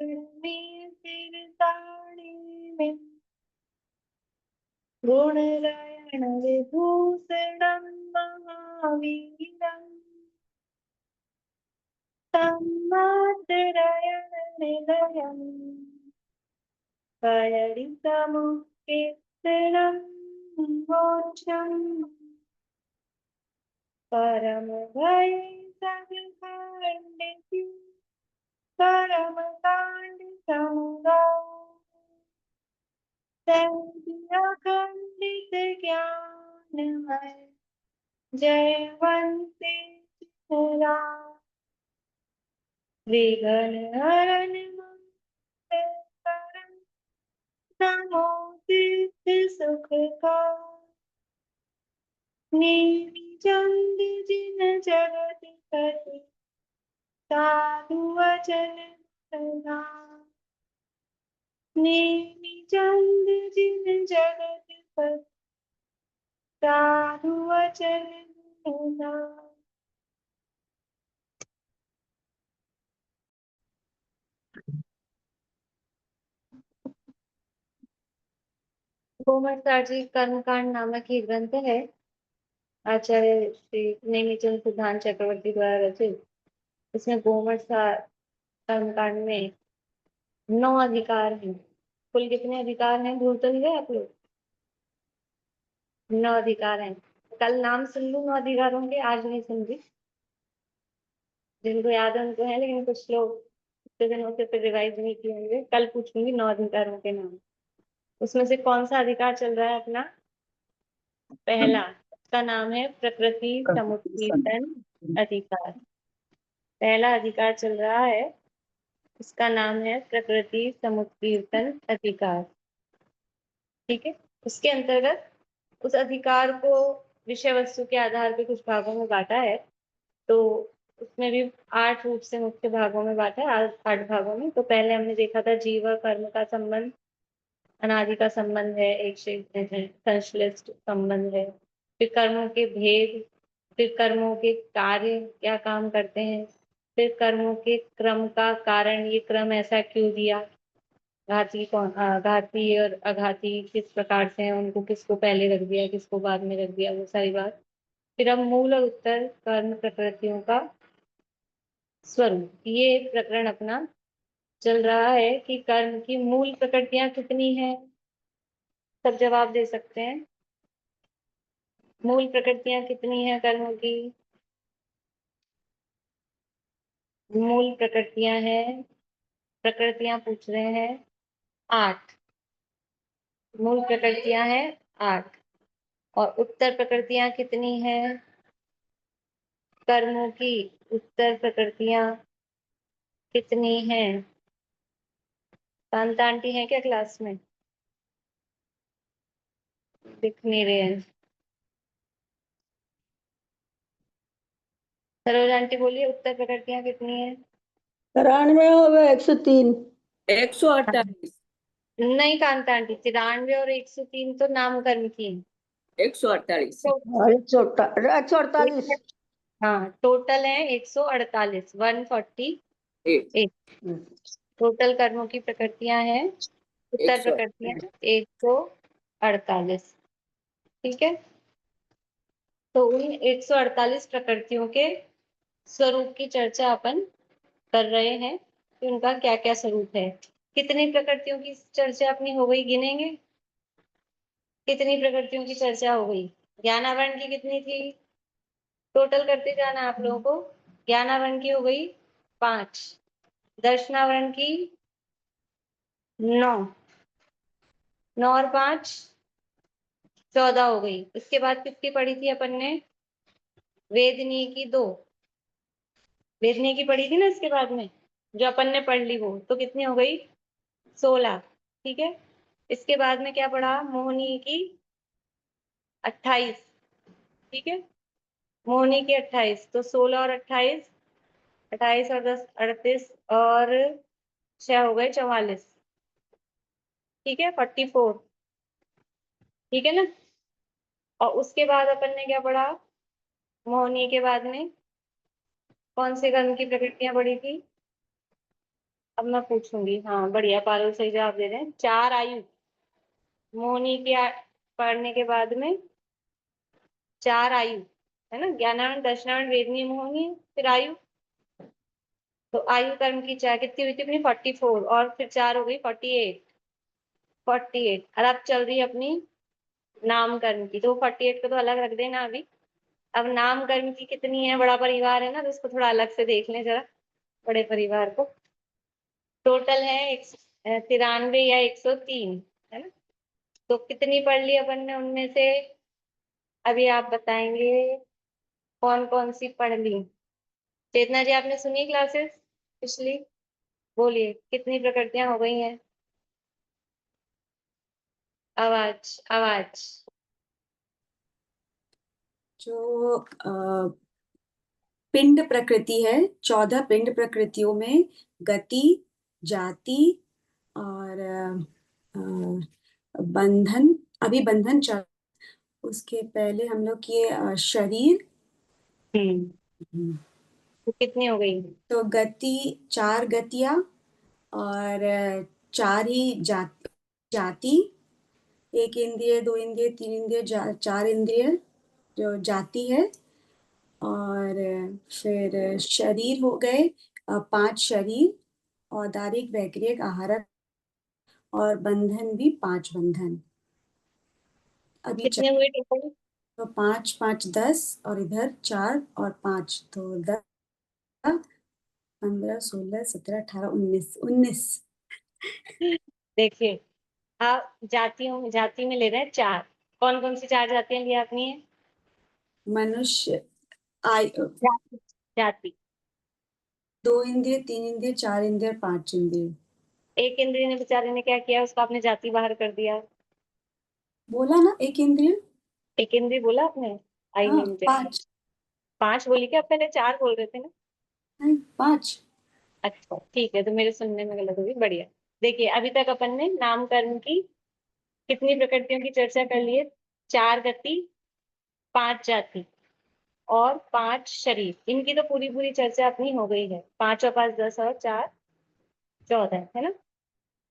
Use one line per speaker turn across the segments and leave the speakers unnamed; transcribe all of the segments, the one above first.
में सिरताने में गुणगायन विभूषणं महावीरम् तन्मात्रयण निलयम् कयरितमुक्तिर्णं मोक्षम् परम भय सगखंडित परम कांड समुदाय अखंडित ज्ञानमय जयवंते राम विघ्न हरण मंगलकरण नमो सिद्ध सुख का निर्विजंग जिन जगत पति साधु वचन प्रधान निर्विजंग जिन जगत पति साधु वचन प्रधान। गोमर्ताजी कर्मकांड नामक ही ग्रंथ है आचार्य श्री नेमिचंद सिद्धांत चक्रवर्ती द्वारा रचित। इसमें कर्मकांड में 9 अधिकार हैं। कुल कितने अधिकार हैं भूल तो नहीं गए आप लोग? 9 अधिकार हैं। कल नाम सुन लूं 9 अधिकारों के, आज नहीं सुन रही। जिनको याद है उनको है, लेकिन कुछ लोग इतने दिनों से फिर रिवाइज नहीं किए होंगे। कल पूछूंगी 9 अधिकारों के नाम। उसमें से कौन सा अधिकार चल रहा है अपना? पहला, उसका नाम है प्रकृति समुत्कीर्तन अधिकार। पहला अधिकार चल रहा है, इसका नाम है प्रकृति समुत्कीर्तन अधिकार। ठीक है। उसके अंतर्गत उस अधिकार को विषय वस्तु के आधार पर कुछ भागों में बांटा है। तो उसमें भी 8 रूप से मुख्य भागों में बांटा है, 8 भागों में। तो पहले हमने देखा था जीव कर्म का संबंध, अनादि का संबंध है, एक से संश्लिष्ट संबंध है। फिर कर्मों के भेद, फिर कर्मों के कार्य क्या काम करते हैं, फिर कर्मों के क्रम का कारण, ये क्रम ऐसा क्यों दिया, घाती और अघाती किस प्रकार से हैं, उनको किसको पहले रख दिया किसको बाद में रख दिया, वो सारी बात। फिर अब मूल और उत्तर कर्म प्रकृतियों का स्वरूप, ये प्रकरण अपना चल रहा है कि कर्म की मूल प्रकृतियां कितनी हैं। सब जवाब दे सकते हैं। मूल प्रकृतियां कितनी हैं कर्म की? मूल प्रकृतियां हैं, प्रकृतियां पूछ रहे हैं 8। मूल प्रकृतियां हैं 8। और उत्तर प्रकृतियां कितनी हैं कर्मों की? उत्तर प्रकृतियां कितनी हैं? कांता आंटी है क्या क्लास में? दिख नहीं रहे हैं। सरोज आंटी बोलिए, उत्तर प्रकृतियां कितनी है?
93 हो गए 103
148
नहीं कांता आंटी, 93 और 103 तो नाम कर्म की है।
148
148
हाँ, टोटल है 148, 148 टोटल कर्मों की प्रकृतियां हैं। उत्तर प्रकृतियां 148। ठीक है। तो उन 148 प्रकृतियों के स्वरूप की चर्चा अपन कर रहे हैं कि उनका क्या क्या स्वरूप है। कितनी प्रकृतियों की चर्चा अपनी हो गई, गिनेंगे? कितनी प्रकृतियों की चर्चा हो गई? ज्ञानावरण की कितनी थी? टोटल करते जाना आप लोगों को। ज्ञानावरण की हो गई 5, दर्शनावरण की 9, 9 और 5 14 हो गई। उसके बाद कितनी पढ़ी थी अपन ने? वेदनी की 2, वेदनी की पढ़ी थी ना इसके बाद में, जो अपन ने पढ़ ली वो, तो कितनी हो गई? 16। ठीक है। इसके बाद में क्या पढ़ा? मोहिनी की 28। ठीक है। मोहिनी की 28, तो 16 और 28, 28 और 10 38 और 6 हो गए 44। ठीक है, 44। ठीक है ना। और उसके बाद अपन ने क्या पढ़ा? मोहिनी के बाद में कौन से कर्म की प्रकृतियां पढ़ी थी? अब मैं पूछूंगी। हाँ बढ़िया, पारुल सही जवाब दे रहे हैं। 4 आयु, मोहिनी के पढ़ने के बाद में 4 आयु, है ना। ज्ञानावरण, दर्शनावरण, वेदनीय, मोहिनी, फिर आयु। तो आयु कर्म की 4 कितनी हुई थी अपनी? 44, और फिर 4 हो गई 48। 48, और अब चल रही है अपनी नामकरण की, तो 48 को तो अलग रख देना अभी। अब नामकरण की कितनी है? बड़ा परिवार है ना, तो उसको थोड़ा अलग से देख लें जरा, बड़े परिवार को। टोटल है 93 या 103, है ना। तो कितनी पढ़ ली अपन ने उनमें से? अभी आप बताएंगे कौन कौन सी पढ़ ली। चेतना जी, आपने सुनी क्लासेस पिछली? बोलिए कितनी प्रकृतियां हो गई हैं? आवाज आवाज।
जो पिंड प्रकृति है, 14 पिंड प्रकृतियों में गति, जाति और बंधन, अभी बंधन चल, उसके पहले हम लोग किए शरीर।
तो कितनी हो गई?
तो गति, 4 गतियां, और 4 ही जाति, 1 इंद्रिय, 2 इंद्रिय, 3 इंद्रिय, 4 इंद्रिय जो जाति है। और फिर शरीर हो गए 5 शरीर, औदारिक, वैक्रियक, आहारक, और बंधन भी 5 बंधन। अभी
कितने हुए टोटल?
तो 5 5 10, और इधर 4 और 5, तो 10, 15, 16, 17, 18, 19।
देखिए, आप जाति में ले रहे हैं 4। कौन कौन सी 4 जातियां लिया आपने?
मनुष्य,
जाति जाति।
2 इंद्रिय, 3 इंद्रिय, 4 इंद्रिय, 5 इंद्रिय।
एक इंद्रिय ने बेचारे ने क्या किया, उसको आपने जाति बाहर कर दिया।
बोला ना 1 इंद्रिय।
एक इंद्रिय बोला आपने? आई
हाँ
नहीं मुझे।
5,
5 बोली क्या? आप पहले 4 बोल रहे थे ना।
नहीं 5।
अच्छा ठीक है, तो मेरे सुनने में गलत होगी। बढ़िया। देखिए, अभी तक अपन ने नामकरण की कितनी प्रकृतियों की चर्चा कर ली है? 4 गति, 5 जाति, और 5 शरीर। इनकी तो पूरी पूरी चर्चा अपनी हो गई है। 5 और 5 10, और 4 14, है ना।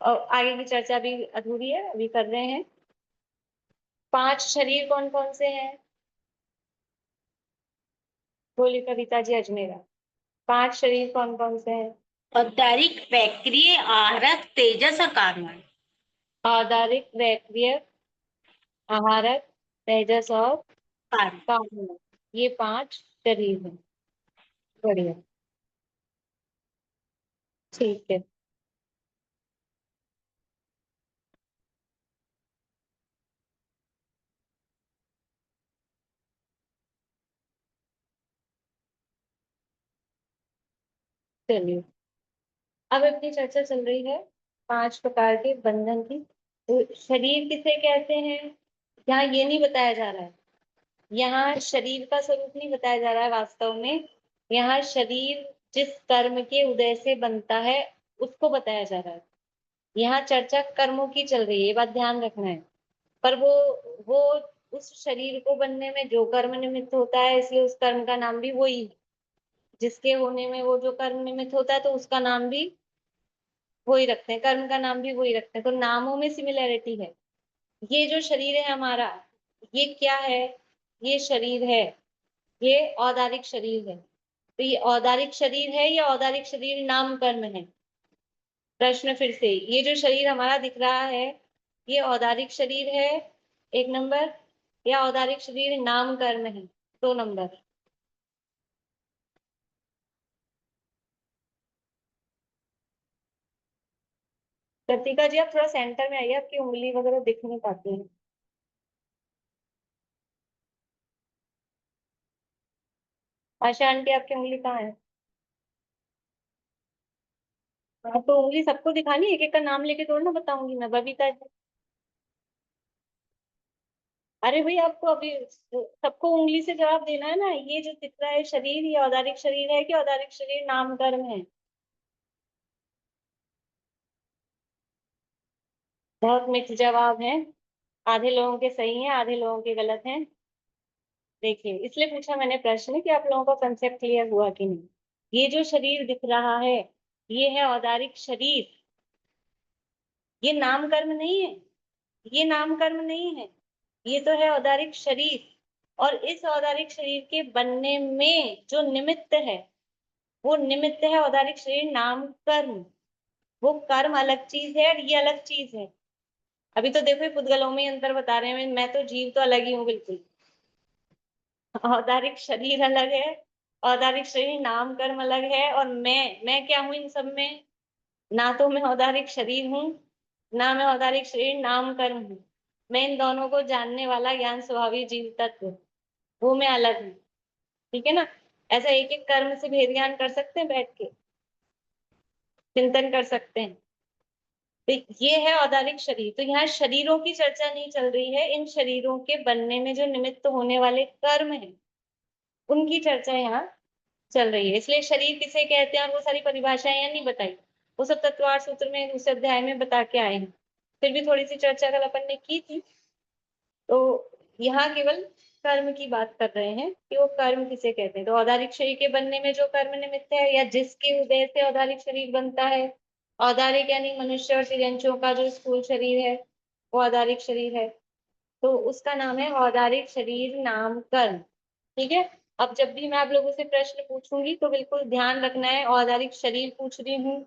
और आगे की चर्चा भी अधूरी है, अभी कर रहे हैं। 5 शरीर कौन कौन से हैं? बोली कविता जी अजमेरा। 5 शरीर कौन कौन से हैं?
औदारिक, वैक्रिय, आहारक, तेजस और कार्बन।
औदारिक, वैक्रिय, आहारक, तेजस और
कार्बन।
कार्बन। ये 5 शरीर हैं। बढ़िया, ठीक है। चलिए, अब अपनी चर्चा चल रही है 5 प्रकार के बंधन की। तो शरीर किसे कहते हैं, यहाँ ये नहीं बताया जा रहा है। यहाँ शरीर का स्वरूप नहीं बताया जा रहा है वास्तव में। यहाँ शरीर जिस कर्म के उदय से बनता है, उसको बताया जा रहा है। यहाँ चर्चा कर्मों की चल रही है, ये बात ध्यान रखना है। पर वो उस शरीर को बनने में जो कर्म निमित्त होता है, इसलिए उस कर्म का नाम भी वही है। जिसके होने में वो जो कर्म निमित्त होता है, तो उसका नाम भी वही रखते हैं, कर्म का नाम भी वही रखते हैं। तो नामों में सिमिलैरिटी है। ये जो शरीर है हमारा, ये क्या है? ये शरीर है, ये औदारिक शरीर है। तो ये औदारिक शरीर है या औदारिक शरीर नाम कर्म है? प्रश्न फिर से, ये जो शरीर हमारा दिख रहा है, ये औदारिक शरीर है 1 नंबर, या औदारिक शरीर नाम कर्म है 2 नंबर? कृतिका जी, आप थोड़ा सेंटर में आइए, आपकी उंगली वगैरह दिख नहीं पाती है। आशा आंटी, आपकी उंगली कहाँ है? हाँ, तो उंगली सबको दिखानी है, एक एक का नाम लेके थोड़ी ना बताऊंगी मैं। बबीता जी, अरे भाई आपको अभी सबको उंगली से जवाब देना है ना। ये जो दिख रहा है शरीर, ये औदारिक शरीर है कि औदारिक शरीर नाम कर्म है? बहुत मिक्स जवाब है। आधे लोगों के सही हैं, आधे लोगों के गलत हैं। देखिए, इसलिए पूछा मैंने प्रश्न कि आप लोगों का कंसेप्ट क्लियर हुआ कि नहीं। ये जो शरीर दिख रहा है, ये है औदारिक शरीर। ये नाम कर्म नहीं है, ये नाम कर्म नहीं है, ये तो है औदारिक शरीर। और इस औदारिक शरीर के बनने में जो निमित्त है, वो निमित्त है औदारिक शरीर नाम कर्म। वो कर्म अलग चीज है और ये अलग चीज है। अभी तो देखो ये पुद्गलों में ही अंतर बता रहे हैं, मैं तो जीव तो अलग ही हूँ बिल्कुल। औदारिक शरीर अलग है, औदारिक शरीर नाम कर्म अलग है, और मैं क्या हूँ इन सब में? ना तो मैं औदारिक शरीर हूँ, ना मैं औदारिक शरीर नाम कर्म हूँ। मैं इन दोनों को जानने वाला ज्ञान स्वभावी जीव तत्व, वो मैं अलग हूँ। ठीक है ना? ऐसा एक एक कर्म से भेद ज्ञान कर सकते हैं, बैठ के चिंतन कर सकते हैं। तो ये है औदारिक शरीर। तो यहाँ शरीरों की चर्चा नहीं चल रही है, इन शरीरों के बनने में जो निमित्त होने वाले कर्म हैं, उनकी चर्चा यहाँ चल रही है। इसलिए शरीर किसे कहते हैं और वो सारी परिभाषाएं यहाँ नहीं बताई, वो सब तत्वार्थ सूत्र में दूसरे अध्याय में बता के आए हैं। फिर भी थोड़ी सी चर्चा कल अपन ने की थी। तो यहाँ केवल कर्म की बात कर रहे हैं कि वो कर्म किसे कहते हैं। तो औदारिक शरीर के बनने में जो कर्म निमित्त है, या जिसके उदय से औदारिक शरीर बनता है, औदारिक यानी मनुष्य और तिर्यंचों का जो स्थूल शरीर है, वो औदारिक शरीर है, तो उसका नाम है औदारिक शरीर नाम कर्म। ठीक है? अब जब भी मैं आप लोगों से प्रश्न पूछूंगी तो बिल्कुल ध्यान रखना है, औदारिक शरीर पूछ रही हूँ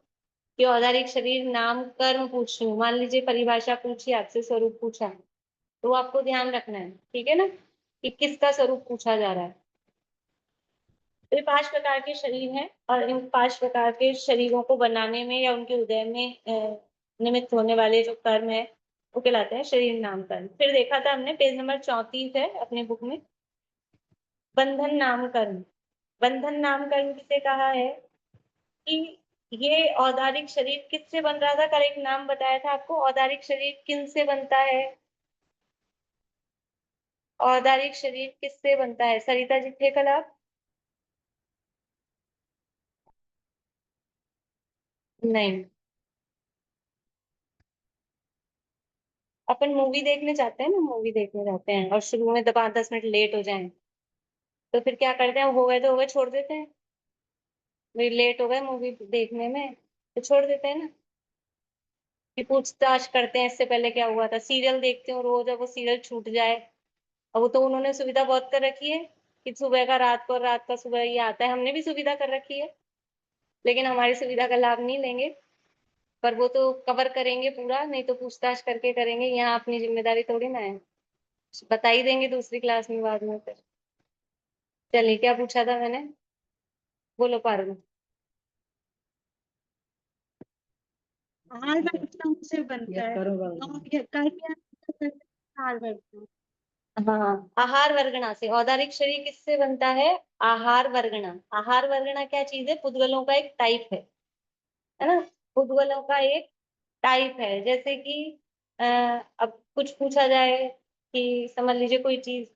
कि औदारिक शरीर नाम कर्म पूछ रही हूँ। मान लीजिए परिभाषा पूछी आपसे, स्वरूप पूछा, तो आपको ध्यान रखना है, ठीक है ना, कि किसका स्वरूप पूछा जा रहा है। तो ये 5 प्रकार के शरीर हैं, और इन 5 प्रकार के शरीरों को बनाने में या उनके उदय में निमित्त होने वाले जो कर्म है, वो कहलाते हैं शरीर नाम कर्म। फिर देखा था हमने, पेज नंबर 34 है अपने बुक में, बंधन नाम कर्म। बंधन नाम कर्म किसे कहा है? कि ये औदारिक शरीर किससे बन रहा था? कल एक नाम बताया था आपको, औदारिक शरीर किन से बनता है? औदारिक शरीर किससे बनता है? सरिता जी थे कल आप? नहीं। अपन मूवी देखने जाते हैं ना, मूवी देखने जाते हैं और शुरू में 5-10 मिनट लेट हो जाएं, तो फिर क्या करते हैं? हो गए तो हो गए, छोड़ देते हैं। भाई लेट हो गए मूवी देखने में, तो छोड़ देते हैं ना। कि पूछताछ करते हैं इससे पहले क्या हुआ था। सीरियल देखते हो रोज, अब वो सीरियल छूट जाए, अब वो तो उन्होंने सुविधा बहुत कर रखी है कि सुबह का रात को और रात का सुबह ये आता है। हमने भी सुविधा कर रखी है, लेकिन हमारी सुविधा का लाभ नहीं लेंगे। पर वो तो कवर करेंगे पूरा, नहीं तो पूछताछ करके करेंगे। यहाँ अपनी जिम्मेदारी थोड़ी ना है, बता ही देंगे दूसरी क्लास में बाद में फिर। चलिए, क्या पूछा था मैंने? बोलो पारुल।
आहार वर्गनाओं से बनता है और ये कर्म या आहार वर्गनाओं।
हाँ, आहार वर्गणा से। औदारिक शरीर किससे बनता है? आहार वर्गणा। आहार वर्गणा क्या चीज है? पुद्गलों का एक टाइप है ना? पुद्गलों का एक टाइप है। जैसे कि अब कुछ पूछा जाए कि समझ लीजिए कोई चीज,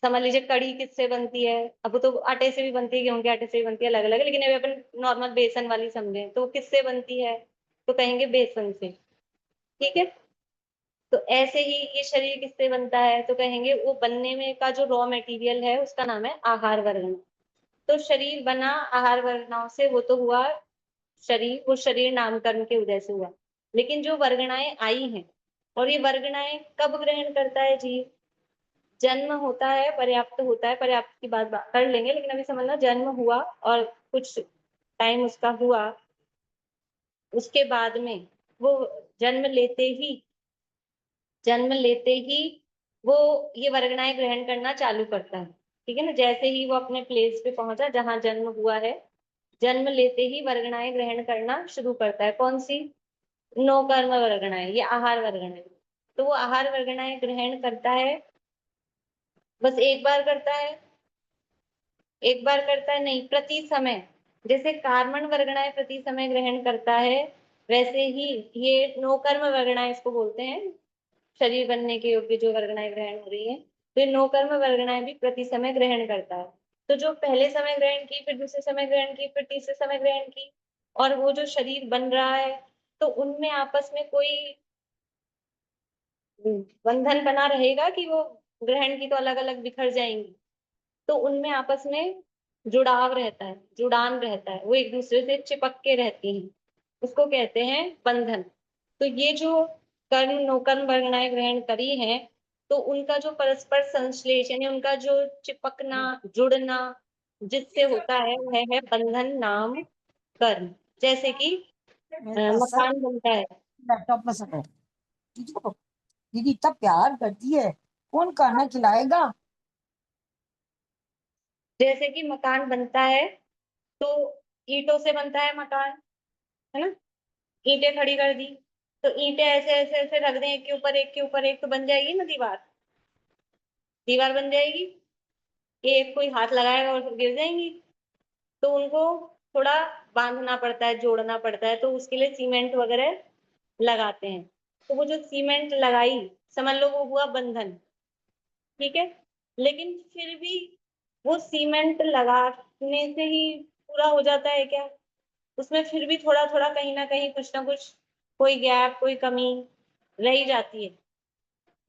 समझ लीजिए कड़ी किससे बनती है? अब वो तो आटे से भी बनती है, गेहूं के आटे से भी बनती है, अलग अलग, लेकिन अभी अपन नॉर्मल बेसन वाली समझे, तो वो किससे बनती है? तो कहेंगे बेसन से। ठीक है? तो ऐसे ही ये शरीर किससे बनता है? तो कहेंगे वो बनने में का जो रॉ मटेरियल है उसका नाम है आहार वर्गण। तो शरीर बना आहार वर्गणाओं से, वो तो हुआ शरीर, वो शरीर नामकरण के उदय से हुआ। लेकिन जो वर्गणाएं आई हैं, और ये वर्गणाएं कब ग्रहण करता है जीव? जन्म होता है, पर्याप्त होता है, पर्याप्त की बात कर लेंगे, लेकिन अभी समझना, जन्म हुआ और कुछ टाइम उसका हुआ, उसके बाद में वो जन्म लेते ही जन्म लेते ही वो ये वर्गणाएं ग्रहण करना चालू करता है। ठीक है ना? जैसे ही वो अपने प्लेस पे पहुंचा जहां जन्म हुआ है, जन्म लेते ही वर्गणाएं ग्रहण करना शुरू करता है। कौन सी? नो कर्म वर्गणाएं, ये आहार वर्गणाएं। तो वो आहार वर्गणाएं ग्रहण करता है, बस एक बार करता है, एक बार करता है नहीं, प्रति समय। जैसे कार्बन वर्गणाएं प्रति समय ग्रहण करता है, वैसे ही ये नो कर्म वर्गणाएं इसको बोलते हैं, शरीर बनने के योग्य जो वर्गणाएं ग्रहण हो रही है, तो ये नो कर्म वर्गणाएं भी प्रति समय ग्रहण करता है। तो जो पहले समय ग्रहण की, फिर दूसरे समय ग्रहण की, फिर तीसरे समय ग्रहण की, और वो जो शरीर बन रहा है, तो उनमें आपस में कोई बंधन बना रहेगा कि वो ग्रहण की तो अलग अलग बिखर जाएंगी? तो उनमें आपस में जुड़ाव रहता है, जुड़ान रहता है, वो एक दूसरे से चिपक के रहती हैं, उसको कहते हैं बंधन। तो ये जो कर्ण नौकर्म वर्गणाएं ग्रहण करी हैं, तो उनका जो परस्पर संश्लेष यानी उनका जो चिपकना, जुड़ना जिससे होता है वह है बंधन नाम कर्म। जैसे कि मकान बनता है,
लैपटॉप में सब है। दीदी इतना प्यार करती है, कौन खाना खिलाएगा?
जैसे कि मकान बनता है तो ईंटों से बनता है मकान, है ना। ईंटें खड़ी कर दी तो ईंटें ऐसे ऐसे ऐसे रख दें एक के ऊपर एक के ऊपर एक, तो बन जाएगी ना दीवार, दीवार बन जाएगी। ये एक कोई हाथ लगाएगा और फिर गिर जाएंगी। तो उनको थोड़ा बांधना पड़ता है, जोड़ना पड़ता है, तो उसके लिए सीमेंट वगैरह लगाते हैं। तो वो जो सीमेंट लगाई, समझ लो वो हुआ बंधन, ठीक है। लेकिन फिर भी वो सीमेंट लगाने से ही पूरा हो जाता है क्या? उसमें फिर भी थोड़ा थोड़ा कहीं ना कुछ कोई गैप, कोई कमी रह ही जाती है।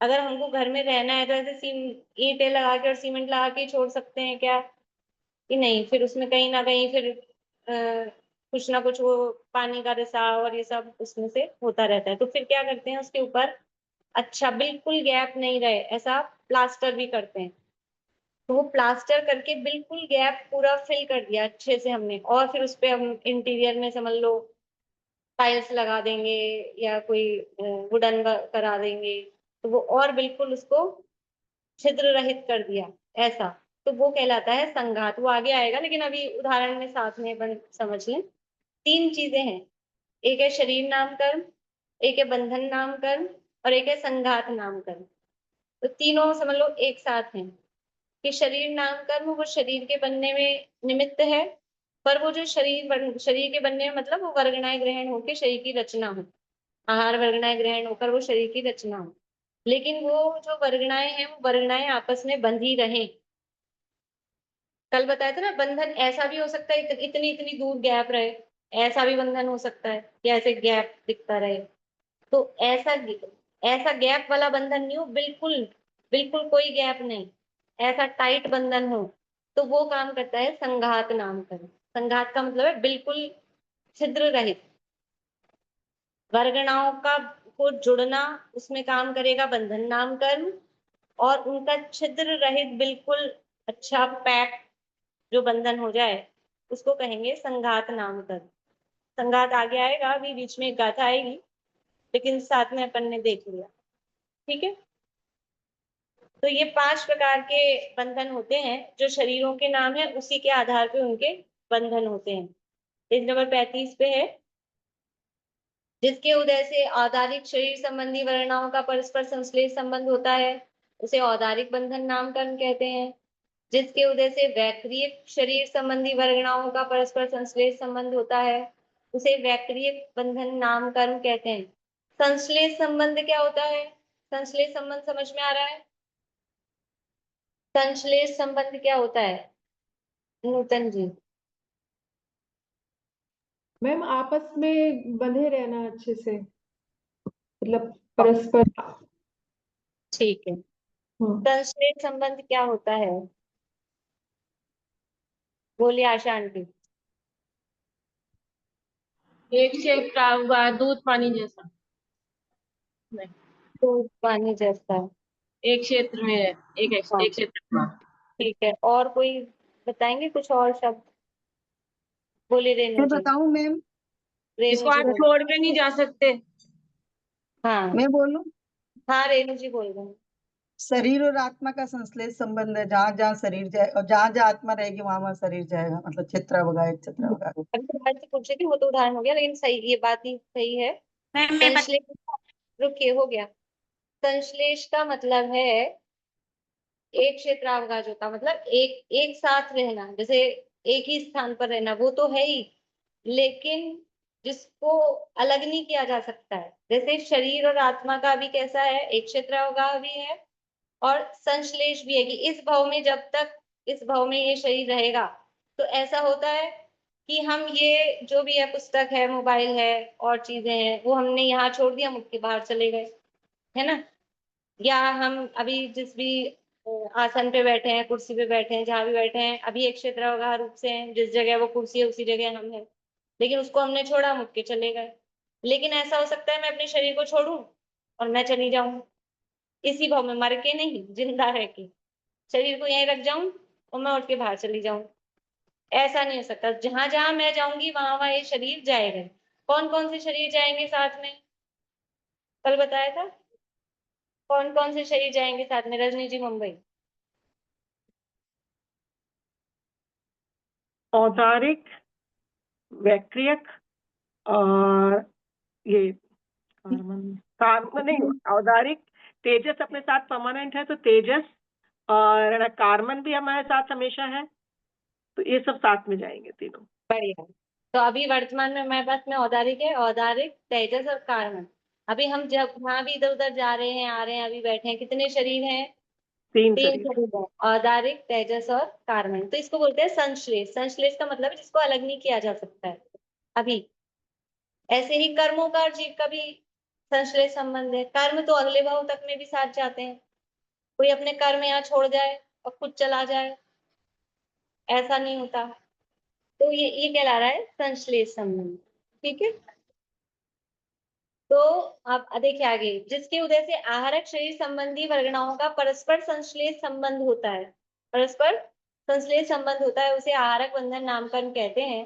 अगर हमको घर में रहना है तो ऐसे ईंटें लगा के और सीमेंट लगा के ही छोड़ सकते हैं क्या? कि नहीं, फिर उसमें कहीं ना कहीं फिर कुछ ना कुछ वो पानी का रिसाव और ये सब उसमें से होता रहता है। तो फिर क्या करते हैं, उसके ऊपर अच्छा बिल्कुल गैप नहीं रहे ऐसा प्लास्टर भी करते हैं। तो वो प्लास्टर करके बिल्कुल गैप पूरा फिल कर दिया अच्छे से हमने, और फिर उस पे हम इंटीरियर में समझ लो टाइल्स लगा देंगे या कोई वुडन करा देंगे, तो वो और बिल्कुल उसको छिद्र रहित कर दिया ऐसा। तो वो कहलाता है संघात। वो आगे आएगा लेकिन अभी उदाहरण में साथ में अपन समझ लें। तीन चीजें हैं, एक है शरीर नाम कर्म, एक है बंधन नाम कर्म, और एक है संघात नाम कर्म। तो तीनों समझ लो एक साथ हैं कि शरीर नाम कर्म वो शरीर के बनने में निमित्त है, पर वो जो शरीर के बनने में मतलब वो वर्गणाएं ग्रहण होकर शरीर की रचना हो, आहार वर्गणाएं ग्रहण होकर वो शरीर की रचना हो। लेकिन वो जो वर्गणाएं हैं वो वर्गणाएं आपस में बंधी रहें। कल बताया था ना, बंधन ऐसा भी हो सकता है इतनी इतनी दूर गैप रहे, ऐसा भी बंधन हो सकता है कि ऐसे गैप दिखता रहे। तो ऐसा ऐसा गैप वाला बंधन नहीं हो, बिल्कुल बिल्कुल कोई गैप नहीं, ऐसा टाइट बंधन हो, तो वो काम करता है संघात नाम कर। संघात का मतलब है बिल्कुल छिद्र रहित, वर्गणाओं का को जुड़ना, उसमें काम करेगा बंधन नाम कर्म। और उनका छिद्र रहित बिल्कुल अच्छा पैक जो बंधन हो जाए उसको कहेंगे संघात नाम कर्म। संघात आगे आएगा, अभी बीच में एक गाथा आएगी, लेकिन साथ में अपन ने देख लिया, ठीक है। तो ये 5 प्रकार के बंधन होते हैं जो शरीरों के नाम है, उसी के आधार पे उनके बंधन होते हैं। पेज नंबर 35 पे है, जिसके उदय से औदारिक शरीर संबंधी वर्णाओं का परस्पर संश्लेष संबंध होता है उसे औदारिक बंधन नामकरण कहते हैं। जिसके उदय से वैक्रियक शरीर संबंधी वर्गणाओं का परस्पर संश्लेष संबंध होता है उसे वैक्रियक बंधन नामकरण कहते हैं। संश्लेष संबंध क्या होता है? संश्लेष संबंध समझ में आ रहा है? संश्लेष संबंध क्या होता है नूतन जी?
मैम आपस में बंधे रहना अच्छे से, मतलब परस्पर।
ठीक है,
हाँ।
संश्लेष संबंध क्या होता है? बोलिए आशा आंटी।
एक शेप का हुआ दूध पानी जैसा,
तो पानी जैसा,
एक क्षेत्र में है,
हाँ
एक क्षेत्र में।
ठीक है। और कोई बताएंगे कुछ और शब्द? बोलिए रेणु
मैं
जी।
बताऊं मैम?
रेणु
जिसको
जी
आप
बोल।
छोड़ के नहीं जा सकते।
हाँ
मैं बोलूं?
हाँ रेणु जी बोल रहे हैं।
शरीर और आत्मा का संश्लेष संबंध है, जहाँ जहाँ शरीर जाए और जहाँ जहाँ आत्मा रहेगी वहां वहां शरीर जाएगा, मतलब क्षेत्र होगा, एक क्षेत्र होगा।
अभी तो बात से पूछ रही थी, वो तो उदाहरण हो गया, लेकिन सही ये बात ही सही है।
मैं
संश्लेष, रुकिए हो गया। संश्लेष का मतलब है एक क्षेत्रावकाश होता, मतलब एक एक साथ रहना, जैसे एक ही स्थान पर रहना, वो तो है ही, लेकिन जिसको अलग नहीं किया जा सकता है। जैसे शरीर और आत्मा का भी कैसा है, एक क्षेत्रावकाश भी है और संश्लेष भी है कि इस भाव में जब तक इस भाव में ये शरीर रहेगा तो ऐसा होता है कि हम ये जो भी है पुस्तक है, मोबाइल है और चीजें हैं, वो हमने यहाँ छोड़ दिया, मुख के बाहर चले गए, है ना। या हम अभी जिस भी आसन पे बैठे हैं, कुर्सी पे बैठे हैं, जहाँ भी बैठे हैं, अभी एक क्षेत्रवगाह रूप से हैं, जिस जगह वो कुर्सी है उसी जगह हम हैं, लेकिन उसको हमने छोड़ा, मुड़ के चले गए। लेकिन ऐसा हो सकता है मैं अपने शरीर को छोड़ूं और मैं चली जाऊं, इसी भाव में, मर के नहीं, जिंदा रह के शरीर को यहीं रख जाऊं और मैं उठ के बाहर चली जाऊं। ऐसा नहीं हो सकता, जहां जहां मैं जाऊंगी वहां वहां ये शरीर जाएगा। कौन कौन से शरीर जाएंगे साथ में, कल बताया था, कौन कौन से शरीर जाएंगे साथ में, रजनी जी मुंबई।
औदारिक, वैक्रियक और ये कार्बन नहीं, औदारिक तेजस अपने साथ परमानेंट है, तो तेजस और है ना कार्बन भी हमारे साथ हमेशा है, तो ये सब साथ में जाएंगे तीनों।
बढ़िया। तो अभी वर्तमान में हमारे पास में औदारिक है, औदारिक, तेजस और कार्बन। अभी हम जब जहाँ भी इधर उधर जा रहे हैं, आ रहे हैं, अभी बैठे हैं, कितने शरीर हैं,
3
तीन
शरीर।
शरीर है, औदारिक, तेजस और कार्बन। तो इसको बोलते हैं संश्लेष। संश्लेष का मतलब है जिसको अलग नहीं किया जा सकता है। अभी ऐसे ही कर्मों का और जीव का भी संश्लेष संबंध है। कर्म तो अगले भाव तक में भी साथ जाते हैं, कोई अपने कर्म यहाँ छोड़ जाए और खुद चला जाए, ऐसा नहीं होता। तो ये कहला रहा है संश्लेष संबंध। ठीक है, तो आप देखिए आगे, जिसके उदय से आहारक शरीर संबंधी वर्गणाओं का परस्पर संश्लेष संबंध होता है। परस्पर संश्लेष संबंध होता है, उसे आहारक बंधन नामकरण कहते हैं।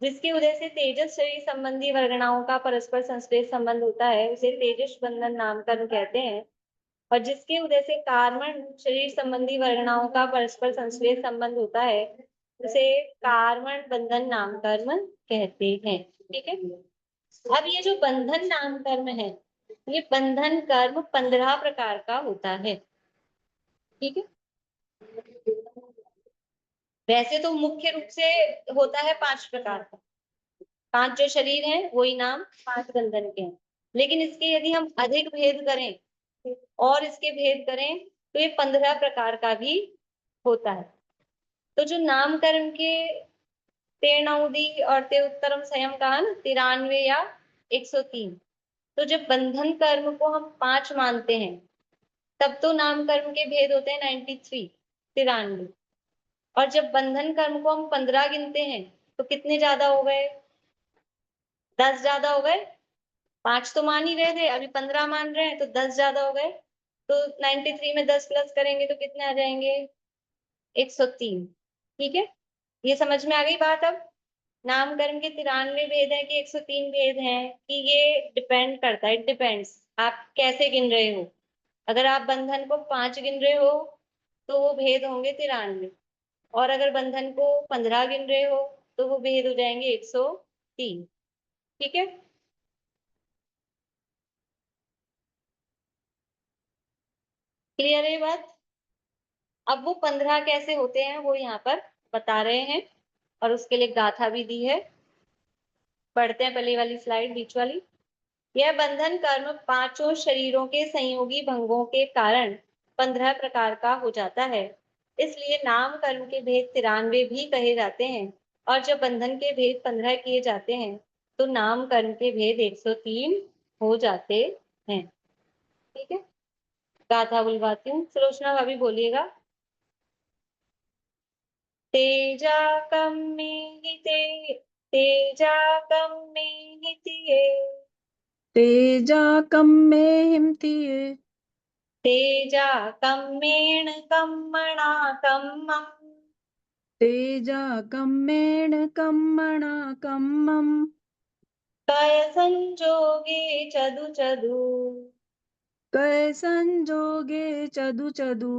जिसके उदय से तेजस शरीर संबंधी वर्गणाओं का परस्पर संश्लेष संबंध होता है, उसे तेजस बंधन नामकरण कहते हैं। और जिसके उदय से कार्बन शरीर संबंधी वर्गणाओं का परस्पर संश्लेष संबंध होता है, उसे कार्बन बंधन नामकरण कहते हैं। ठीक है, अब ये जो बंधन नाम कर्म है, ये बंधन कर्म 15 प्रकार का होता है। ठीक है, वैसे तो मुख्य रूप से होता है 5 प्रकार का, 5 जो शरीर हैं वही नाम 5 बंधन के हैं। लेकिन इसके यदि हम अधिक भेद करें और इसके भेद करें तो ये 15 प्रकार का भी होता है। तो जो नामकरण के तेणाउदी और ते उत्तरम संयम कहा ना, 93 या 103, तो जब बंधन कर्म को हम 5 मानते हैं, तब तो नाम कर्म के भेद होते हैं 93, 93। और जब बंधन कर्म को हम 15 गिनते हैं तो कितने ज्यादा हो गए, 10 ज्यादा हो गए। 5 तो मान ही रहे थे, अभी 15 मान रहे हैं, तो 10 ज्यादा हो गए। तो 93 में 10 प्लस करेंगे तो कितने आ जाएंगे, 103। ठीक है, ये समझ में आ गई बात। अब नाम कर्म के 93 भेद है कि 103 भेद हैं, कि ये डिपेंड करता है, इट डिपेंड्स आप कैसे गिन रहे हो। अगर आप बंधन को 5 गिन रहे हो तो वो भेद होंगे 93, और अगर बंधन को 15 गिन रहे हो तो वो भेद हो जाएंगे 103। ठीक है, क्लियर है ये बात। अब वो 15 कैसे होते हैं वो यहाँ पर बता रहे हैं, और उसके लिए गाथा भी दी है। पढ़ते हैं पहली वाली स्लाइड, बीच वाली। यह बंधन कर्म 5 शरीरों के संयोगी भंगों के कारण 15 प्रकार का हो जाता है। इसलिए नाम कर्म के भेद 93 भी कहे जाते हैं, और जब बंधन के भेद 15 किए जाते हैं तो नाम कर्म के भेद 103 हो जाते हैं। ठीक है, गाथा बुलवाती हूँ, सुलोचना भाभी बोलिएगा। तेजा कम में ही तेजा कम में ही
तेजाकं मे हिमतिये
तेजा कम्मेण कम्मणा कम्मम्
तेजाकम्मेण कम्मणा कम्मम्
कय संजोगे चदु चदु
कय संजोगे चदु चदु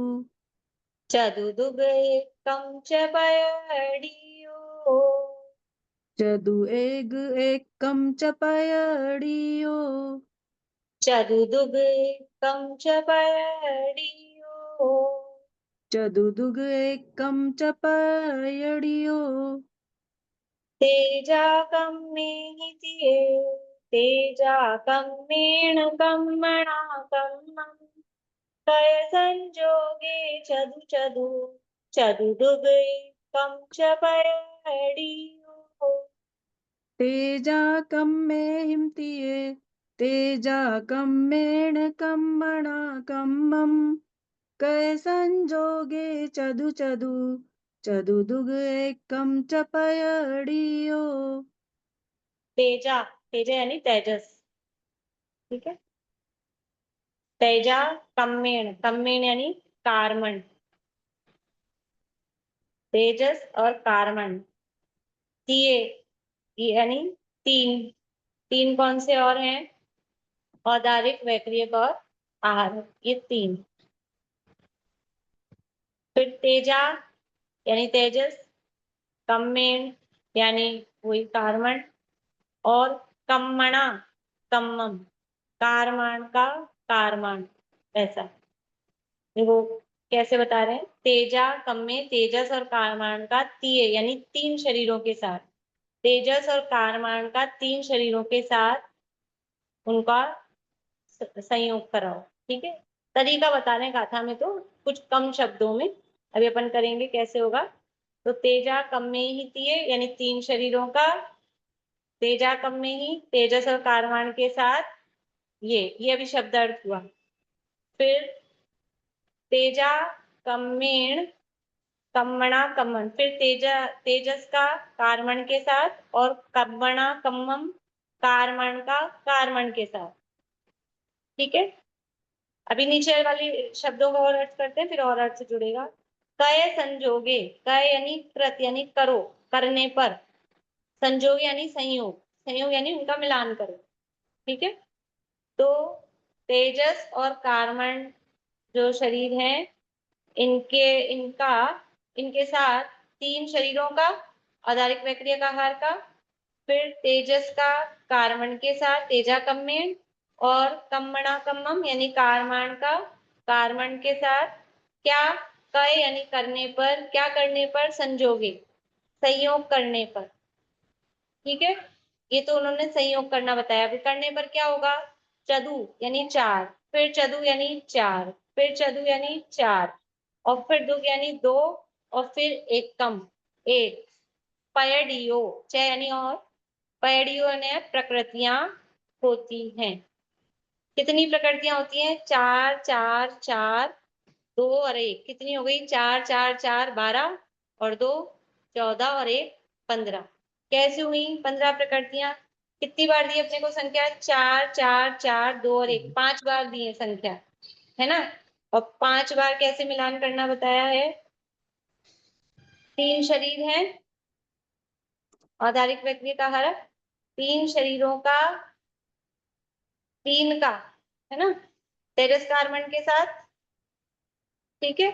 चदु दुगे कम च पयडियो
चदु एग एकं च पयडियो
चदु दुगे कम च पयडियो
चदु दुग एकं च पयडियो
तेजा कम्मेहितिये तेजा कम्मेण कम्मणा कम्मम् कय संजोगे चदु चदु चदु दुगे कम च पयडियो।
तेजाकं मे हिमतिये तेजाकम्मेण कम्मणा कम्मम्
कय संजोगे चदु चदु चदु दुग एकम च पयडियो।
तेजा, तेजा यानी तेजस, ठीक है। तेजा कम्मेण, कम्मेण यानी कार्मण, तेजस और कार्मण। तिये यानी तीन, तीन कौन से और हैं? औदारिक, वैक्रियक और आहारक, ये तीन। फिर तेजा यानी तेजस, कम्मेण यानी वही कार्मण, और कम्मणा, कम्मम, कारमान का कारमान, ऐसा। देखो कैसे बता रहे हैं, तेजा कम्मे, तेजस और कारमान का तिये यानी तीन शरीरों के साथ, तेजस और कारमान का तीन शरीरों के साथ उनका संयोग कराओ, ठीक है। तरीका बता रहे हैं गाथा में, तो कुछ कम शब्दों में अभी अपन करेंगे कैसे होगा। तो तेजा कम में ही तिये यानी तीन शरीरों का, तेजा कम में ही तेजस और कारवाण के साथ ये अभी शब्द अर्थ हुआ। फिर तेजा कम्मेण कम्मणा कम्मन, फिर तेजस का कारमण के साथ, और कम्मणा कम्मम कारमण का कारमण के साथ, ठीक है। अभी नीचे वाली शब्दों का और अर्थ करते हैं, फिर और अर्थ से जुड़ेगा। कय संजोगे, कय यानी कृत यानी करो, करने पर, संजोग यानी संयोग, संयोग यानी उनका मिलान करो, ठीक है। तो तेजस और कारमण जो शरीर हैं, इनके साथ तीन शरीरों का, औदारिक, वैक्रियक, आहार का, फिर तेजस का कारमण के साथ तेजा कम्मेण, और कम्मणा कम्मम यानी कारमान का कारमण के साथ, क्या? कय यानी करने पर, क्या करने पर? संजोगे, संयोग करने पर, ठीक है। ये तो उन्होंने संयोग करना बताया, फिर करने पर क्या होगा? चदु यानी चार, फिर चदु यानी चार, फिर चदु यानी चार, और फिर दुग यानी दो, और फिर एकम एक, पयडियो च यानी और, पयडियो यानी प्रकृतियां होती हैं। कितनी प्रकृतियां होती हैं? चार चार चार, दो और एक, कितनी हो गई? चार चार चार 12, और दो 14, और एक 15। कैसे हुई 15 प्रकृतियां? कितनी बार दी अपने को संख्या? चार चार चार, दो और एक, 5 बार दी है संख्या, है ना। और 5 बार कैसे मिलान करना बताया है? तीन शरीर हैं, औदारिक, वैक्रियक, आहारक, तीन शरीरों का, तीन का, है ना, तेजस कारमण के साथ, ठीक है।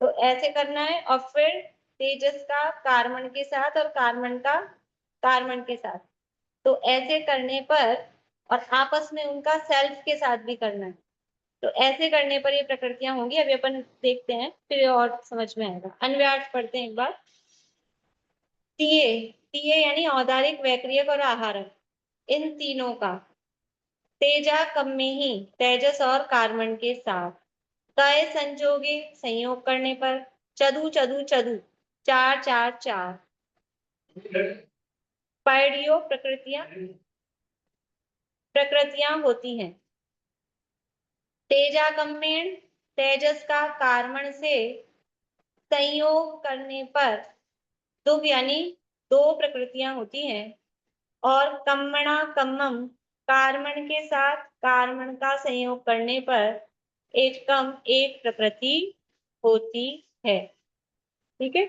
तो ऐसे करना है, और फिर तेजस का कारमण के साथ, और कारमण का कारमण के साथ, तो ऐसे करने पर, और आपस में उनका सेल्फ के साथ भी करना है, तो ऐसे करने पर ये प्रकृतियां होंगी। अभी अपन देखते हैं, फिर और समझ में आएगा। अन्व्यार्थ पढ़ते हैं एक बार। तिये, तिये यानी औदारिक, वैक्रियक और आहारक, इन तीनों का, तेजा कम में ही तेजस और कारमण के साथ, कय संजोगे संयोग करने पर, चदु चदु चदु चार चार चार, पैडियो प्रकृतियां होती हैं। तेजा कम्मेण, तेजस का कारमण से संयोग करने पर, दुग यानी दो प्रकृतियां होती हैं, और कम्मणा कम्मम कारमण के साथ कारमण का संयोग करने पर एक प्रकृति होती है, ठीक है।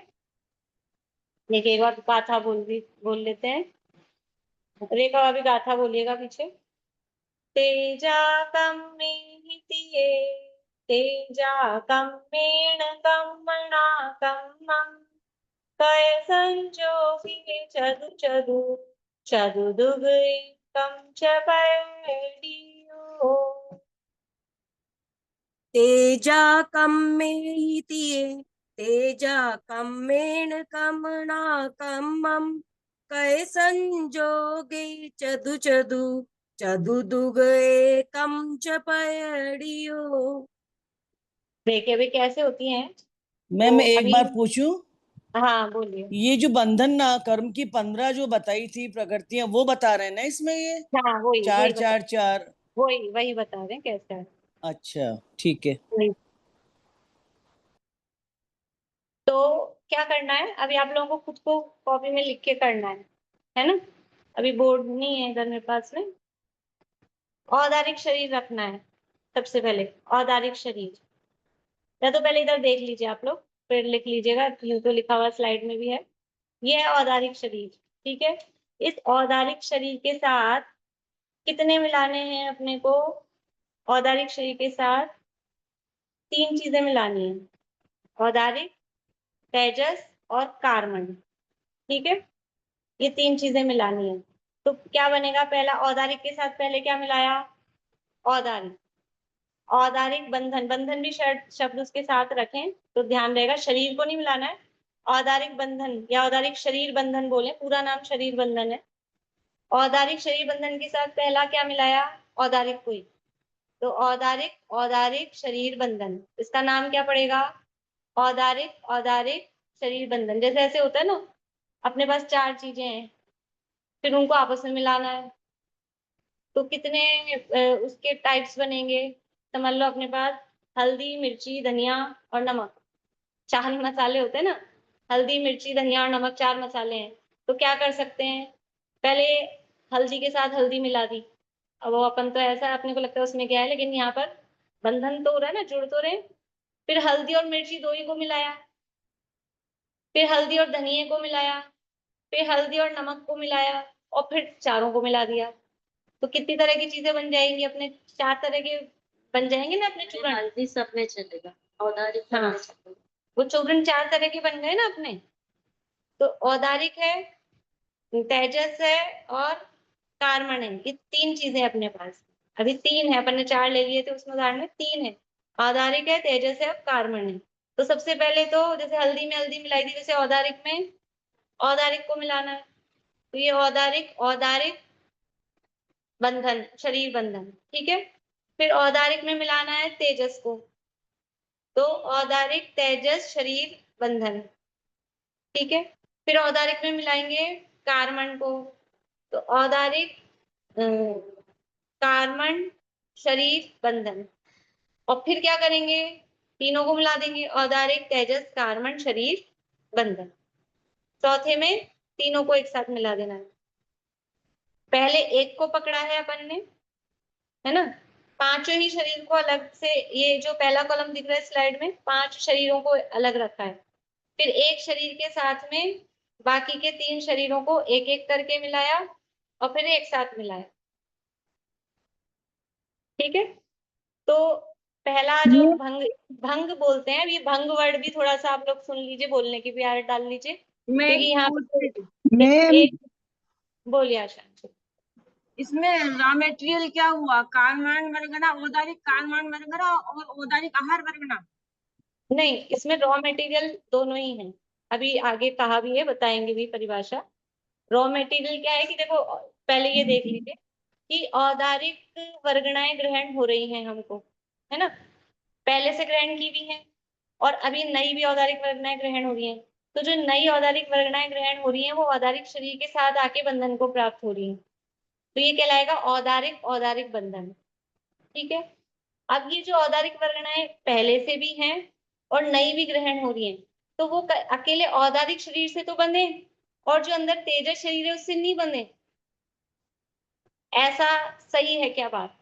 देखिए एक बार गाथा बोल लेते हैं। रेखा अभी गाथा बोलिएगा पीछे। तेजा कम्मेहितिये, तेजा कम्मेण कम्मणा कम्मम, कय संजोगे चदु चदु चदु दुग एकम च पैडियो।
तेजा कम्मेहितिये, तेजा कम्मेण कम्मणा कम्मम, कय संजोगे चदु चदु चदु दुग एकम च पयडियो।
देखिए अभी कैसे होती हैं।
मैम
तो
एक
अभी
बार पूछूं,
हाँ बोलिए।
ये जो बंधन ना कर्म की 15 जो बताई थी प्रकृतियां, वो बता रहे हैं ना इसमें? ये
हाँ वही
चार
बता,
चार चार,
वही बता रहे हैं कैसे है।
अच्छा ठीक है।
वही तो क्या करना है, अभी आप लोगों को खुद को कॉपी में लिख के करना है ना। अभी बोर्ड नहीं है इधर मेरे पास में। औदारिक शरीर रखना है सबसे पहले, औदारिक शरीर। या तो पहले इधर देख लीजिए आप लोग, फिर लिख लीजिएगा, यूं तो लिखा हुआ स्लाइड में भी है। ये है औदारिक शरीर, ठीक है। इस औदारिक शरीर के साथ कितने मिलाने हैं अपने को? औदारिक शरीर के साथ 3 चीजें मिलानी है, औदारिक, तेजस और कार्बन, ठीक है। ये 3 चीजें मिलानी है। तो क्या बनेगा? पहला औदारिक के साथ पहले क्या मिलाया? औदारिक। औदारिक बंधन, बंधन भी शब्द उसके साथ रखें तो ध्यान रहेगा, शरीर को नहीं मिलाना है। औदारिक बंधन या औदारिक शरीर बंधन बोले, पूरा नाम शरीर बंधन है। औदारिक शरीर बंधन के साथ पहला क्या मिलाया? औदारिक को ही। तो औदारिक, औदारिक शरीर बंधन, इसका नाम क्या पड़ेगा? औदारिक, औदारिक शरीर बंधन। जैसे ऐसे होता है ना, अपने पास 4 चीजें हैं, फिर उनको आपस में मिलाना है, तो कितने उसके टाइप्स बनेंगे? समझ लो अपने पास हल्दी, मिर्ची, धनिया और नमक, 4 मसाले होते हैं ना। हल्दी, मिर्ची, धनिया और नमक 4 मसाले हैं। तो क्या कर सकते हैं? पहले हल्दी के साथ हल्दी मिला दी। अब वो अपन तो ऐसा अपने को लगता है उसमें क्या है, लेकिन यहाँ पर बंधन तो हो रहा है ना, जुड़ तो रहे। फिर हल्दी और मिर्ची 2 ही को मिलाया, फिर हल्दी और धनिये को मिलाया, फिर हल्दी और नमक को मिलाया, और फिर चारों को मिला दिया। तो कितनी तरह की चीजें बन जाएंगी अपने? 4 तरह के बन जाएंगे ना अपने चूर्ण।
हल्दी सब में चलेगा, औदारिक सब
हाँ,
में चलेगा।
वो चूर्ण 4 तरह के बन गए ना अपने। तो औदारिक है, तेजस है और कार्बन है। ये 3 चीजें अपने पास। अभी 3 है, अपन ने 4 ले लिए थे उसमें, उदाहरण में 3 है। औदारिक है, तेजस है और कार्बन है। तो सबसे पहले तो जैसे हल्दी में हल्दी मिलाई थी, वैसे औदारिक में औदारिक को मिलाना है। तो ये औदारिक, औदारिक बंधन, शरीर बंधन, ठीक है। फिर औदारिक में मिलाना है तेजस को, तो औदारिक तेजस शरीर बंधन, ठीक है। फिर औदारिक में मिलाएंगे कार्बन को, तो औदारिक कार्बन शरीर बंधन। और फिर क्या करेंगे? तीनों को मिला देंगे, औदारिक, तेजस, कार्बन शरीर बंधन। चौथे में तीनों को एक साथ मिला देना है। पहले एक को पकड़ा है अपन ने, है ना। 5 ही शरीर को अलग से, ये जो पहला कॉलम दिख रहा है स्लाइड में, 5 शरीरों को अलग रखा है। फिर एक शरीर के साथ में बाकी के 3 शरीरों को एक एक करके मिलाया, और फिर एक साथ मिलाया, ठीक है। तो पहला जो भंग, भंग बोलते हैं, ये भंग वर्ड भी थोड़ा सा आप लोग सुन लीजिए, बोलने की भी आदत डाल लीजिए,
मैं
क्योंकि यहाँ पे
मैम
एक, बोलिए आशा।
इसमें रॉ मटेरियल क्या हुआ? कार्बन वरगना, औदारिक कार्बन वरगना और औदारिक आहार वरगना।
नहीं, इसमें रॉ मटेरियल दोनों ही हैं। अभी आगे कहा भी है, बताएंगे भी परिभाषा। रॉ मटेरियल क्या है कि देखो, पहले ये देख लीजिए कि औदारिक वर्गणाएं ग्रहण हो रही हैं हमको, है ना। पहले से ग्रहण की भी हैं, और अभी नई भी औदारिक वर्गणाएं ग्रहण हो रही हैं। तो जो नई औदारिक वर्गणाएं ग्रहण हो रही हैं, वो औदारिक शरीर के साथ आके बंधन को प्राप्त हो रही हैं। तो ये कहलाएगा औदारिक, औदारिक बंधन, ठीक है। अब ये जो औदारिक वर्गणाएं पहले से भी हैं और नई भी ग्रहण हो रही हैं, तो वो अकेले औदारिक शरीर से तो बंधे, और जो अंदर तेजस शरीर है उससे नहीं बंधे। ऐसा सही है क्या बात?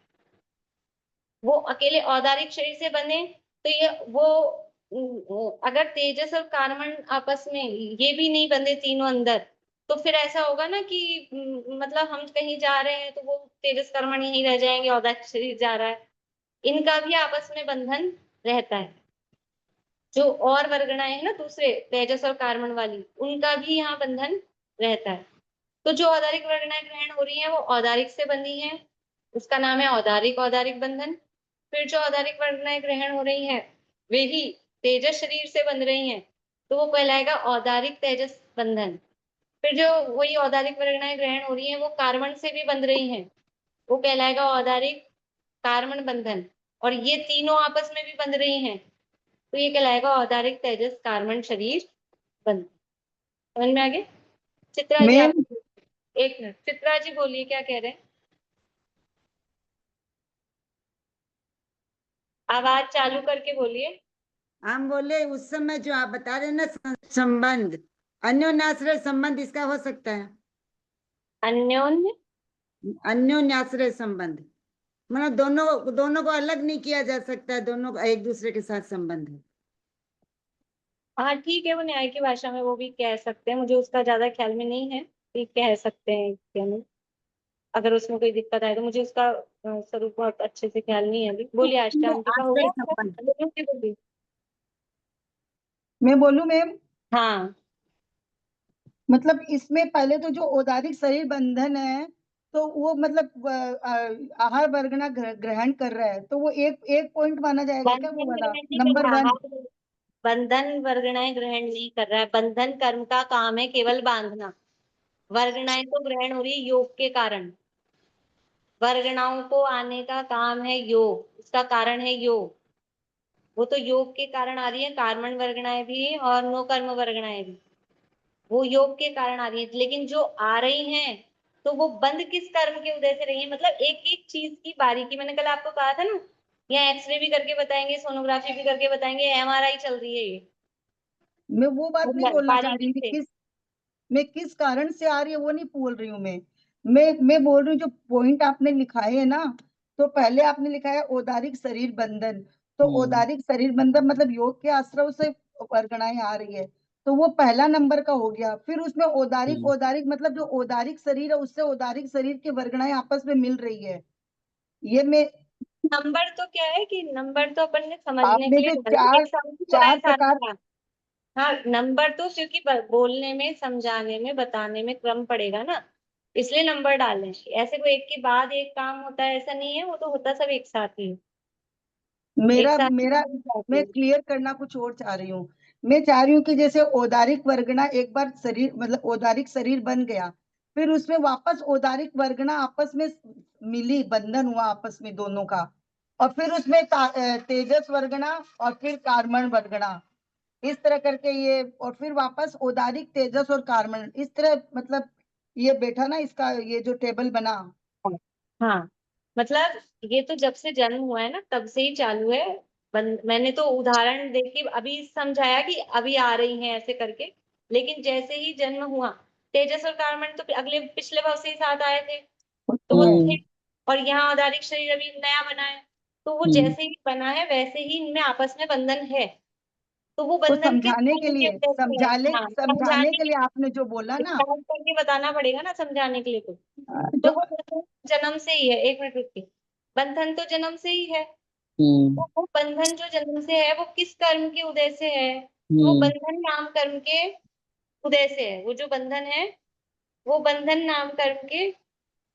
वो अकेले औदारिक शरीर से बने, तो ये वो अगर तेजस और कार्बन आपस में ये भी नहीं बंधे तीनों अंदर, तो फिर ऐसा होगा ना कि मतलब हम कहीं जा रहे हैं तो वो तेजस कार्बन यहीं रह जाएंगे, औदारिक शरीर जा रहा है। इनका भी आपस में बंधन रहता है। जो और वर्गणाएं हैं ना दूसरे तेजस और कार्बन वाली, उनका भी यहाँ बंधन रहता है। तो जो औदारिक वर्गणाएं ग्रहण हो रही हैं वो औदारिक से बंधी हैं, उसका नाम है औदारिक, औदारिक बंधन। फिर जो औदारिक वर्गणाएं ग्रहण हो रही हैं वे ही तेजस शरीर से बंध रही हैं, तो वो कहलाएगा औदारिक तेजस बंधन। फिर जो वही औदारिक वर्गणाएं ग्रहण हो रही हैं वो कार्बन से भी बंध रही हैं, वो कहलाएगा औदारिक कार्बन बंधन। और ये तीनों आपस में भी बंध रही हैं, तो ये कहलाएगा औदारिक तेजस कार्बन शरीर बंधन। समझ में आ गया? चित्रा जी,
मैम
आप एक मिनट, चित्रा जी बोलिए क्या कह रहे हैं। आवाज चालू करके बोलिए।
हम बोले उस समय जो आप बता रहे हैं ना संबंध, अन्योन्याश्रय संबंध इसका हो सकता है।
अन्योन्य
अन्योन्याश्रय संबंध मतलब दोनों को अलग नहीं किया जा सकता, दोनों का एक दूसरे के साथ संबंध है।
हाँ ठीक है, वो न्याय की भाषा में वो भी कह सकते हैं, मुझे उसका ज्यादा ख्याल में नहीं है, ये कह सकते हैं इसके में। अगर उसमें कोई दिक्कत आए तो, मुझे उसका स्वरूप बहुत अच्छे से ख्याल नहीं है अभी। बोलिए आष्टांतिका हो
आश्रय
गया
संबंध।
बोलिए।
मैं बोलूं मैम?
हाँ
मतलब इसमें पहले तो जो औदारिक शरीर बंधन है, तो वो मतलब आहार वर्गना ग्रहण कर रहा है, तो वो एक पॉइंट माना जाएगा क्या, वो
बंधन
वाला
ग्रहण नहीं कर
नंबर
रहा,
1?
हाँ, बंधन वर्गणाएं ग्रहण नहीं कर रहा है। बंधन कर्म का काम है केवल बांधना, वर्गणाएं तो ग्रहण हो रही है योग के कारण। वर्गणाओं को आने का काम है योग, उसका कारण है योग, वो तो योग के कारण आ रही है। कार्मण वर्गणाएं भी और नो कर्म वर्गणाएं भी वो योग के कारण आ रही है, लेकिन जो आ रही हैं तो वो बंद किस कर्म के उदय से रही है, मतलब एक एक चीज की बारीकी। मैंने कल आपको कहा था ना, यहाँ एक्सरे भी करके बताएंगे, सोनोग्राफी भी करके बताएंगे, एमआरआई चल रही है ये
मैं वो बात नहीं बोलना चाह
बारीकी
रही
से।
थी, मैं किस कारण से आ रही है वो नहीं बोल रही हूँ मैं बोल रही हूँ जो पॉइंट आपने लिखाए है ना, तो पहले आपने लिखा है औदारिक शरीर बंधन, तो औदारिक शरीर बंधन मतलब योग के आश्रय से वर्गणाएं आ रही है, तो वो पहला नंबर का हो गया। फिर उसमें औदारिक औदारिक मतलब जो औदारिक शरीर है उससे औदारिक शरीर की वर्गणाएं आपस में मिल रही है, ये मैं
नंबर तो क्या है कि नंबर तो अपन ने समझने
आपने
के लिए
जो
डाला,
चार
एक साथ ही हो रहा है
चार
सारा
प्रकार,
काम। हाँ नंबर तो क्योंकि बोलने में, समझाने में, बताने में क्रम पड़ेगा ना, इसलिए नंबर डाले। ऐसे कोई एक के बाद एक काम होता है ऐसा नहीं है, वो तो होता सब एक साथ ही है। एक
मेरा
साथ ही
मेरा
बन जाते
मैं
हैं।
क्लियर करना कुछ और चाह रही हूँ। मैं चाह रही हूँ कि जैसे औदारिक वर्गना एक बार शरीर मतलब औदारिक शरीर बन गया, फिर उसमें वापस औदारिक वर्गना आपस में मिली, बंधन हुआ आपस में दोनों का, और फिर उसमें तेजस वर्गना और फिर कार्मण वर्गना, इस तरह करके ये, और फिर वापस औदारिक तेजस और कार्मण, इस तरह मतलब ये बैठा ना, इसका ये जो टेबल बना।
हाँ मतलब ये तो जब से जन्म हुआ है ना तब से ही चालू है। मैंने तो उदाहरण देके अभी समझाया कि अभी आ रही हैं ऐसे करके, लेकिन जैसे ही जन्म हुआ, तेजस और कार्मण तो अगले पिछले भाव से ही साथ आए थे, तो वो थे। और यहाँ औदारिक शरीर अभी नया बना है, तो वो जैसे ही बना है वैसे ही इनमें आपस में बंधन है, तो वो
वो
बंधन किस
समझाने के
कर्म के
लिए,
वजह से है। हाँ
समझाने
समझाने
के लिए आपने जो बोला
के
ना,
बात करके बताना पड़ेगा ना समझाने के लिए, तो
जो
वो बंधन जन्म से ही है। एक मिनट रुकिए, बंधन तो जन्म से ही है, तो वो बंधन जो जन्म से है वो किस कर्म के उदय से है, तो वो बंधन नाम कर्म के उदय से है। वो जो बंधन है वो बंधन नाम कर्म के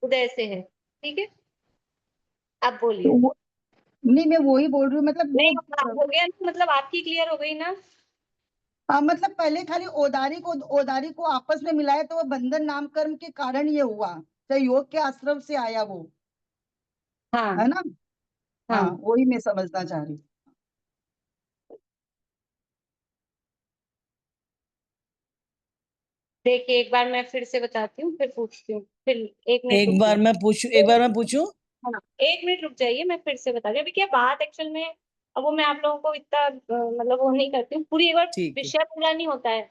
उदय से है, ठीक है। अब बोलिए।
नहीं मैं वही बोल रही हूँ, मतलब
नहीं
वो
हो गया ना, मतलब आपकी क्लियर हो गई ना।
हाँ, मतलब पहले खाली औदारी को आपस में मिलाया तो वो बंधन नामकर्म के कारण ये हुआ, चाहे योग के आश्रम से आया वो, है
हाँ
ना? हाँ,
हाँ
वही मैं समझना चाह रही हूँ।
देखिए एक बार मैं फिर से बताती हूँ, फिर पूछती हूँ, फिर एक मिनट
एक
रुक
बार
जाइए।
मैं पूछूं, एक बार मैं पूछूं।
हाँ एक मिनट रुक जाइए, मैं फिर से बता रही हूँ। अभी क्या बात एक्चुअल में, अब वो मैं आप लोगों को इतना मतलब वो नहीं करती हूँ पूरी, एक बार
ठीक है।
विषय पूरा नहीं होता है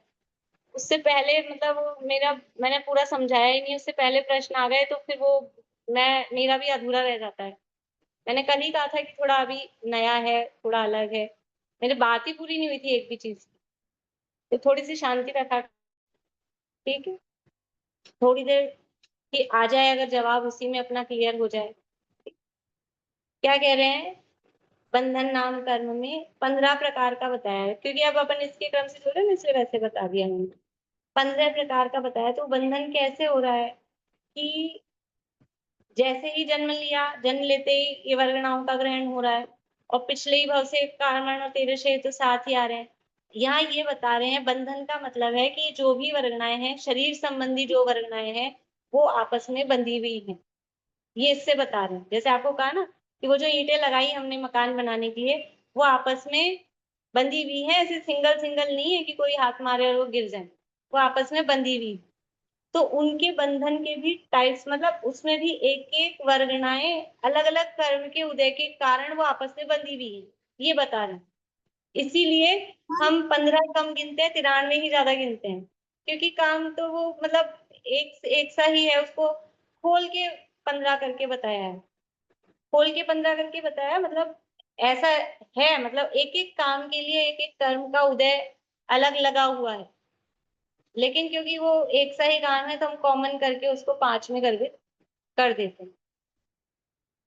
उससे पहले, मतलब वो मेरा, मैंने पूरा समझाया ही नहीं, उससे पहले प्रश्न आ गए तो फिर वो मेरा भी अधूरा रह जाता है। मैंने कल ही कहा था कि थोड़ा अभी नया है, थोड़ा अलग है, मेरी बात ही पूरी नहीं हुई थी एक भी चीज की, तो थोड़ी सी शांति रखा, ठीक है। थोड़ी देर कि आ जाए अगर जवाब उसी में अपना क्लियर हो जाए। क्या कह रहे हैं, बंधन नाम कर्म में 15 प्रकार का बताया है, क्योंकि अब अपन इसके क्रम से जोड़े ना इसलिए वैसे बता दिया मैंने। 15 प्रकार का बताया, तो बंधन कैसे हो रहा है कि जैसे ही जन्म लिया, जन्म लेते ही ये वर्गणाओं का ग्रहण हो रहा है, और पिछले ही भाव से कार्मण और तेजस तो साथ ही आ रहे हैं। यहाँ ये बता रहे हैं बंधन का मतलब है कि जो भी वर्गणाएं हैं, शरीर संबंधी जो वर्गणाएं हैं वो आपस में बंधी हुई हैं, ये इससे बता रहे हैं। जैसे आपको कहा ना कि वो जो ईंटें लगाई हमने मकान बनाने के लिए, वो आपस में बंधी हुई है, ऐसे सिंगल सिंगल नहीं है कि कोई हाथ मारे और वो गिर जाए, वो आपस में बंधी हुई। तो उनके बंधन के भी टाइप्स, मतलब उसमें भी एक एक वर्गणाएं अलग अलग कर्म के उदय के कारण वो आपस में बंधी हुई है, ये बता रहे हैं। इसीलिए हम 15 कम गिनते हैं, 93 ही ज्यादा गिनते हैं, क्योंकि काम तो वो मतलब एक सा ही है, उसको खोल के 15 करके बताया है, खोल के 15 करके बताया, मतलब ऐसा है, मतलब एक एक काम के लिए एक एक कर्म का उदय अलग लगा हुआ है, लेकिन क्योंकि वो एक सा ही काम है तो हम कॉमन करके उसको 5 में कर देते हैं।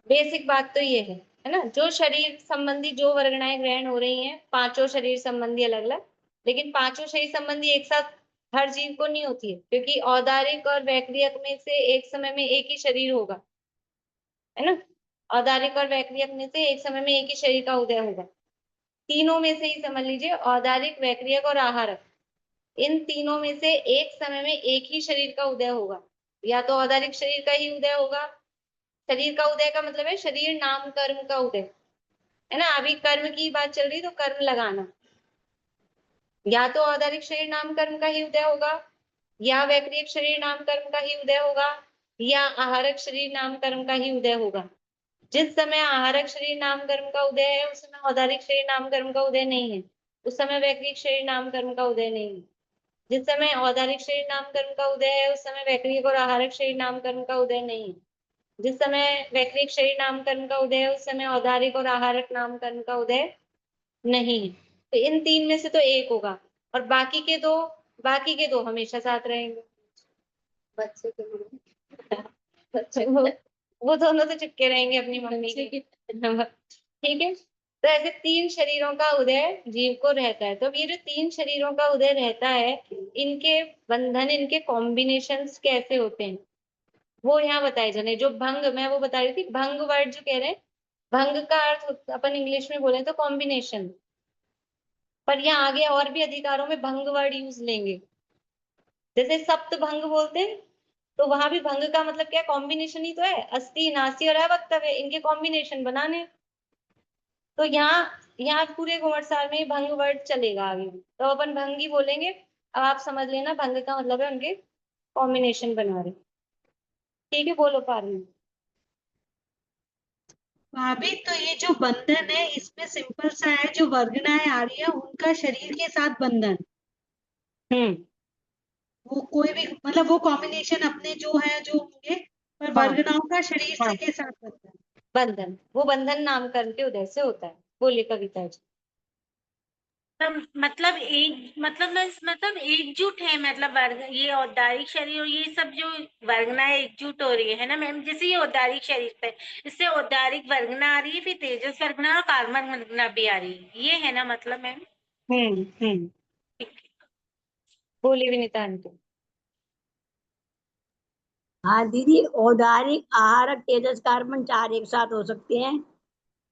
बेसिक बात तो ये है ना। जो शरीर संबंधी जो वर्गणाएं ग्रहण हो रही हैं, पांचों शरीर संबंधी अलग अलग, लेकिन पांचों शरीर संबंधी एक साथ हर जीव को नहीं होती है, क्योंकि औदारिक और वैक्रियक में से एक समय में एक ही शरीर होगा, है ना। औदारिक और वैक्रियक में से एक समय में एक ही शरीर का उदय होगा। तीनों में से ही समझ लीजिए, औदारिक, वैक्रियक और आहारक, इन तीनों में से एक समय में एक ही शरीर का उदय होगा। या तो औदारिक शरीर का ही उदय होगा, शरीर का उदय का मतलब है शरीर नाम कर्म का उदय, है ना। अभी कर्म की बात चल रही तो कर्म लगाना, या तो औदारिक शरीर नाम कर्म का ही उदय होगा, या वैक्रियक शरीर नाम कर्म का ही उदय होगा, या आहारक शरीर नाम कर्म का ही उदय होगा। जिस समय आहारक शरीर नाम कर्म का उदय है उस समय औदारिक शरीर नाम कर्म का उदय नहीं है, उस समय वैक्रियक शरीर नाम कर्म का उदय नहीं है। जिस समय औदारिक शरीर नाम कर्म का उदय है उस समय वैक्रियक और आहारक शरीर नाम कर्म का उदय नहीं है। जिस समय वैक्रियक शरीर नाम कर्म का उदय है उस समय औदारिक और आहारक नाम कर्म का उदय नहीं है। तो इन तीन में से तो एक होगा, और बाकी के दो हमेशा साथ रहेंगे। बच्चे के बच्चे वो दोनों तो चिपके रहेंगे अपनी मम्मी के। ठीक है। तो ऐसे 3 शरीरों का उदय जीव को रहता है। तो अब ये जो 3 शरीरों का उदय रहता है, इनके बंधन, इनके कॉम्बिनेशंस कैसे होते हैं वो यहाँ बताए जाने। जो भंग, मैं वो बता रही थी, भंग वर्ड जो कह रहे हैं, भंग का अर्थ अपन इंग्लिश में बोले तो कॉम्बिनेशन, पर यहाँ आगे और भी अधिकारों में भंग वर्ड यूज लेंगे। जैसे सप्त भंग बोलते हैं तो वहां भी भंग का मतलब क्या, कॉम्बिनेशन ही तो है, अस्थि, नासी और अवक्तव्य, इनके कॉम्बिनेशन बनाने। तो यहाँ पूरे घुमटसार में भंग वर्ड चलेगा आगे भी, तो अपन भंग ही बोलेंगे। अब आप समझ लेना, भंग का मतलब है उनके कॉम्बिनेशन बना रहे। ठीक है, बोलो पारुल।
भाभी तो ये जो बंधन है इसमें सिंपल सा है, जो वर्गनाएं आ रही है उनका शरीर के साथ बंधन, वो कोई भी मतलब वो कॉम्बिनेशन अपने जो है जो होंगे, पर
हाँ
वर्गनाओं का शरीर
हाँ,
से के साथ बंधन।
बंधन, वो बंधन नामकरण के उदय से होता है। बोलिए कविता जी।
मतलब एकजुट है, मतलब वर्ग, ये औदारिक शरीर और ये सब जो वर्गनाएं एकजुट हो रही है ना मैम। जैसे ये औदारिक शरीर पे, इससे औदारिक वर्गना आ रही है, फिर तेजस वर्गना और कार्बन वर्गना भी आ रही है, ये है ना मतलब मैम।
बोलिए विनीता आंटी।
हाँ दीदी, औदारिक, आहारक, तेजस, कार्बन 4 एक साथ हो सकते हैं।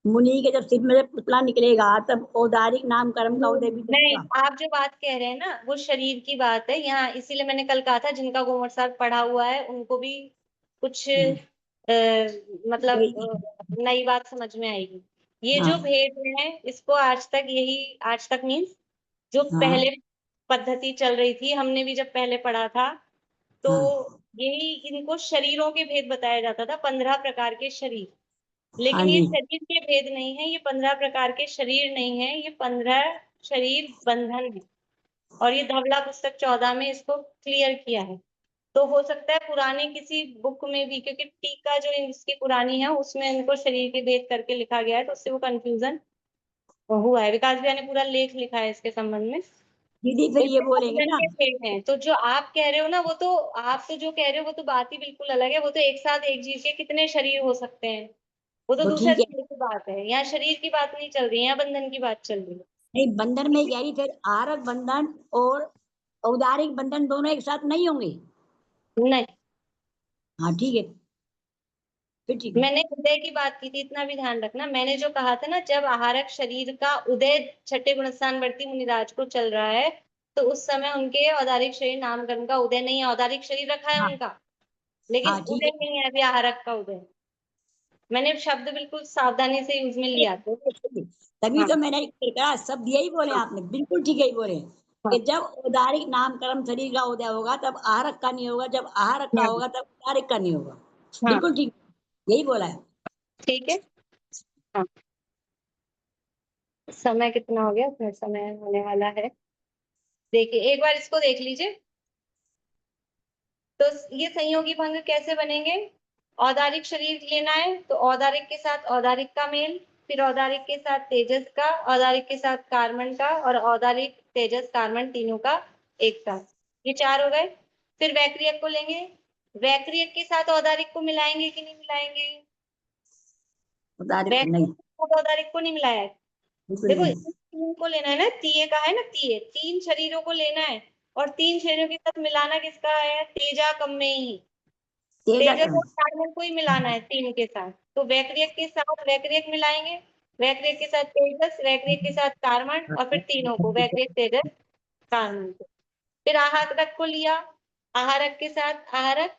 मुनि के जब सिर में से पुतला निकलेगा तब औदारिक नाम कर्म का उदय भी
नहीं,
होगा।
आप जो बात कह रहे हैं ना वो शरीर की बात है यहाँ, इसीलिए मैंने कल कहा था जिनका गोमर साहब पढ़ा हुआ है उनको भी कुछ मतलब नई बात समझ में आएगी। ये जो
हाँ
भेद है इसको आज तक मीन्स जो
हाँ
पहले पद्धति चल रही थी, हमने भी जब पहले पढ़ा था तो
हाँ
यही इनको शरीरों के भेद बताया जाता था, 15 प्रकार के शरीर।
हाँ
लेकिन ये
जी
शरीर के भेद नहीं है, ये 15 प्रकार के शरीर नहीं है, ये 15 शरीर बंधन है। और ये धवला पुस्तक 14 में इसको क्लियर किया है। तो हो सकता है पुराने किसी बुक में भी, क्योंकि टीका जो इसकी पुरानी है उसमें इनको शरीर के भेद करके लिखा गया है, तो उससे वो कंफ्यूजन हुआ है। विकास भैया ने पूरा लेख लिखा है इसके संबंध में।
दीदी,
तो
फिर ये
इसमें
बोलेंगे
बंधन
ना।
के भेद हैं। तो जो आप कह रहे हो ना, वो तो आप तो जो कह रहे हो वो तो बात ही बिल्कुल अलग है। वो तो एक साथ एक जीव के कितने शरीर हो सकते हैं, वो तो
तो
दूसरे
ठीक है,
शरीर की बात है। यहाँ शरीर की बात नहीं चल रही है, यहाँ बंधन की बात चल रही है।
नहीं बंधन में कह रही, फिर आहारक बंधन और औदारिक बंधन दोनों एक साथ नहीं होंगे।
नहीं,
हाँ ठीक है, फिर ठीक है।
मैंने उदय की बात की थी, इतना भी ध्यान रखना। मैंने जो कहा था ना, जब आहारक शरीर का उदय छठे गुणस्थान बढ़ती मुनिराज को चल रहा है तो उस समय उनके औदारिक शरीर नामकरण का उदय नहीं है। औदारिक शरीर रखा है
हाँ
उनका, लेकिन
हाँ ठीक
उदय नहीं है अभी आहारक का उदय। मैंने शब्द बिल्कुल सावधानी से यूज में लिया था।
है। तभी
हाँ
तो मैंने कहा, सब यही बोले
हाँ
आपने, बिल्कुल ठीक है बोले
हाँ
कि जब औदारिक नाम कर्म शरीर का उदय होगा तब आहारक का नहीं होगा, जब आहारक का
हाँ
होगा तब औदारिक का नहीं होगा।
हाँ,
बिल्कुल ठीक, यही बोला है।
ठीक है। हाँ समय कितना हो गया? फिर समय होने वाला है। देखिए एक बार इसको देख लीजिए। तो ये संयोगी भंग कैसे बनेंगे? औदारिक शरीर लेना है तो औदारिक के साथ औदारिक का मेल, फिर औदारिक के साथ तेजस का, औदारिक के साथ कार्बन का और औदारिक तेजस कार्बन तीनों का एक साथ। ये 4 हो गए। फिर वैक्रियक को लेंगे। वैक्रियक के साथ औदारिक को मिलाएंगे कि नहीं मिलाएंगे?
उदाहरण
वैक्रियक
नहीं,
के साथ औदारिक को नहीं मिलाया है।
बिल्कुल
देखो
नहीं।
इस तीन को लेना है ना, तीये का है ना, तीये 3 शरीरों को लेना है और 3 शरीरों के साथ मिलाना किसका है? तेजा कम में ही।
तेजा
तेजस
कम।
और कार्बन को ही मिलाना है 3 के साथ। तो वैक्रियक के साथ वैक्रियक मिलाएंगे, वैक्रियक के साथ तेजस, वैक्रियक के साथ कार्बन और फिर तीनों को वैक्रियक तेजस कार्बन को। फिर आहारक को लिया, आहारक के साथ आहारक,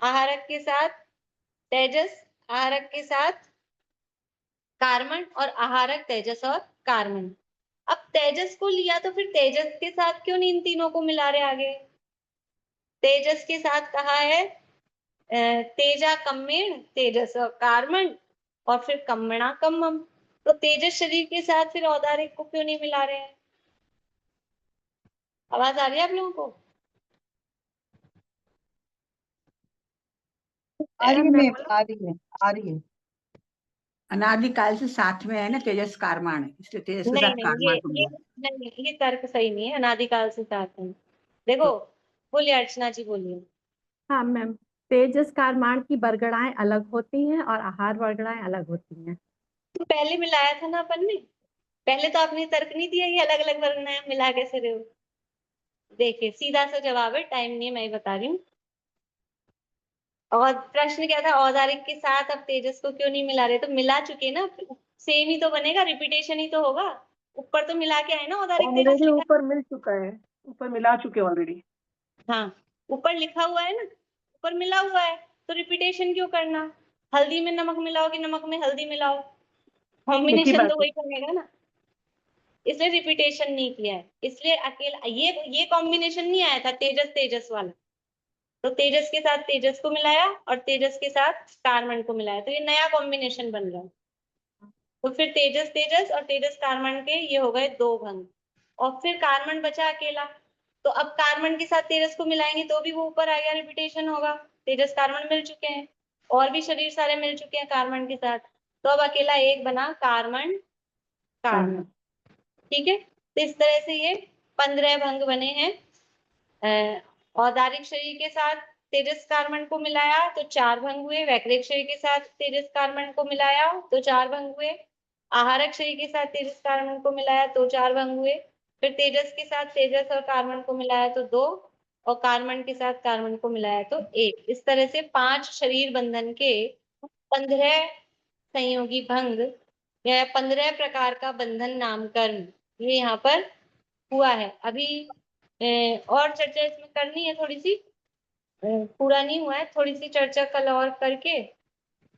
आहारक के साथ तेजस, आहारक के साथ कार्बन और आहारक तेजस और कार्बन। अब तेजस को लिया तो फिर तेजस के साथ क्यों नहीं इन तीनों को मिला रहे आगे? तेजस के साथ कहा है तेजा कम्मेण, तेजस और कार्बन और फिर कम्मणा कम्मम। तो तेजस शरीर के साथ फिर औदारिक को क्यों नहीं मिला रहे हैं? आवाज आ रही है आप लोगों को?
आ रही है मैम, आ रही है, आ रही है।
अनादिकाल से साथ में है ना तेजस कारमान, इसलिए तेजस के
नहीं
साथ
नहीं,
कारमान को
ये
मिला।
नहीं, ये तर्क सही नहीं है। अनादिकाल से साथ है। देखो बोलिए अर्चना जी, बोलिए।
हाँ मैम, तेजस कारमान की वर्गणाएं अलग होती हैं और आहार वर्गणाएं अलग होती हैं।
तो पहले मिलाया था ना अपन ने, पहले तो आपने तर्क नहीं दिया ये अलग अलग वर्गनाएं मिला कैसे रहे हो? देखिए सीधा सा जवाब है, टाइम नहीं है, मैं ही बता रही हूँ। और प्रश्न क्या था? औदारिक के साथ अब तेजस को क्यों नहीं मिला रहे? तो मिला चुके ना, सेम ही तो बनेगा, रिपीटेशन ही तो होगा। ऊपर तो मिला के आए ना औदारिक तेजस
ऑलरेडी
लिखा।
ऊपर मिल चुका है, ऊपर मिला चुके ऑलरेडी।
हाँ ऊपर लिखा हुआ है ना, ऊपर मिला हुआ है, तो रिपीटेशन क्यों करना? हल्दी में नमक मिलाओ कि नमक में हल्दी मिलाओ,
एक ही
कॉम्बिनेशन
बात
तो
है।
वही बनेगा ना। इसलिए रिपीटेशन नहीं किया है, इसलिए अकेला ये कॉम्बिनेशन नहीं आया था तेजस तेजस वाला। तो तेजस के साथ तेजस को मिलाया और तेजस के साथ कार्बन को मिलाया, तो ये नया कॉम्बिनेशन बन रहा है। तो फिर तेजस तेजस और तेजस कार्बन के ये हो गए 2 भंग। और फिर कार्बन बचा अकेला, तो अब कार्बन के साथ तेजस को मिलाएंगे तो भी वो ऊपर आ गया, रिपीटेशन होगा। तेजस कार्बन मिल चुके हैं और भी शरीर सारे मिल चुके हैं कार्बन के साथ, तो अब अकेला एक बना कार्बन कार्बन। ठीक है, तो इस तरह से ये 15 भंग बने हैं। औदारिक शरीर के साथ तेजस कार्बन को मिलाया तो 4 भंग हुए, वैक्रिक शरीर के साथ तेजस कार्बन को मिलाया तो 4 भंग हुए, आहारक शरीर के साथ तेजस कार्बन को मिलाया तो 4 भंग हुए, फिर तेजस के साथ तेजस और कार्बन को मिलाया तो 2 और कार्बन के साथ कार्बन को मिलाया तो 1। इस तरह से 5 शरीर बंधन के 15 संयोगी भंग या 15 प्रकार का बंधन नामकरण ये यहाँ पर हुआ है। अभी और चर्चा इसमें करनी है थोड़ी सी, पूरा नहीं हुआ है, थोड़ी सी चर्चा कल और करके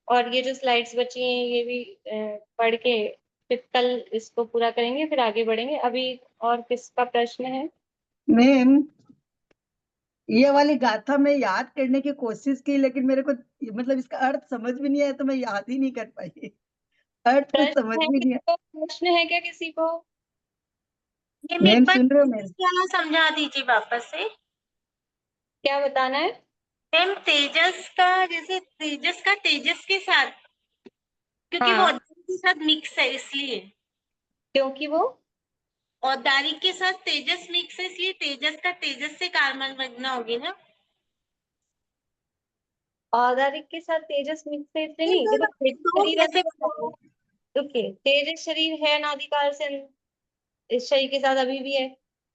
और ये जो स्लाइड्स बची हैं ये भी पढ़ के फिर कल इसको पूरा करेंगे, फिर आगे बढ़ेंगे। अभी और किसका प्रश्न है?
मैम ये वाली गाथा मैं याद करने की कोशिश की, लेकिन मेरे को मतलब इसका अर्थ समझ में नहीं आया, तो मैं याद ही नहीं कर पाई। अर्थ में समझ में नहीं आया।
प्रश्न है क्या किसी को?
ये
मैम
एक बार
सुन रहे हो मैम?
क्या समझा दीजिए वापस से।
क्या बताना है?
मैम तेजस का, जैसे तेजस का तेजस के साथ, क्योंकि वो
हाँ,
औदारिक के साथ मिक्स है इसलिए,
क्योंकि वो
औदारिक के साथ तेजस मिक्स है इसलिए तेजस का तेजस से कार्बन बनना होगी ना।
औदारिक के साथ तेजस मिक्स है इसलिए नहीं। देखो तेजस
तो
शरीर
कैसे
अभी रुकिए, तेजस शरीर है अनादिकाल से इस शरीर के साथ अभी भी है,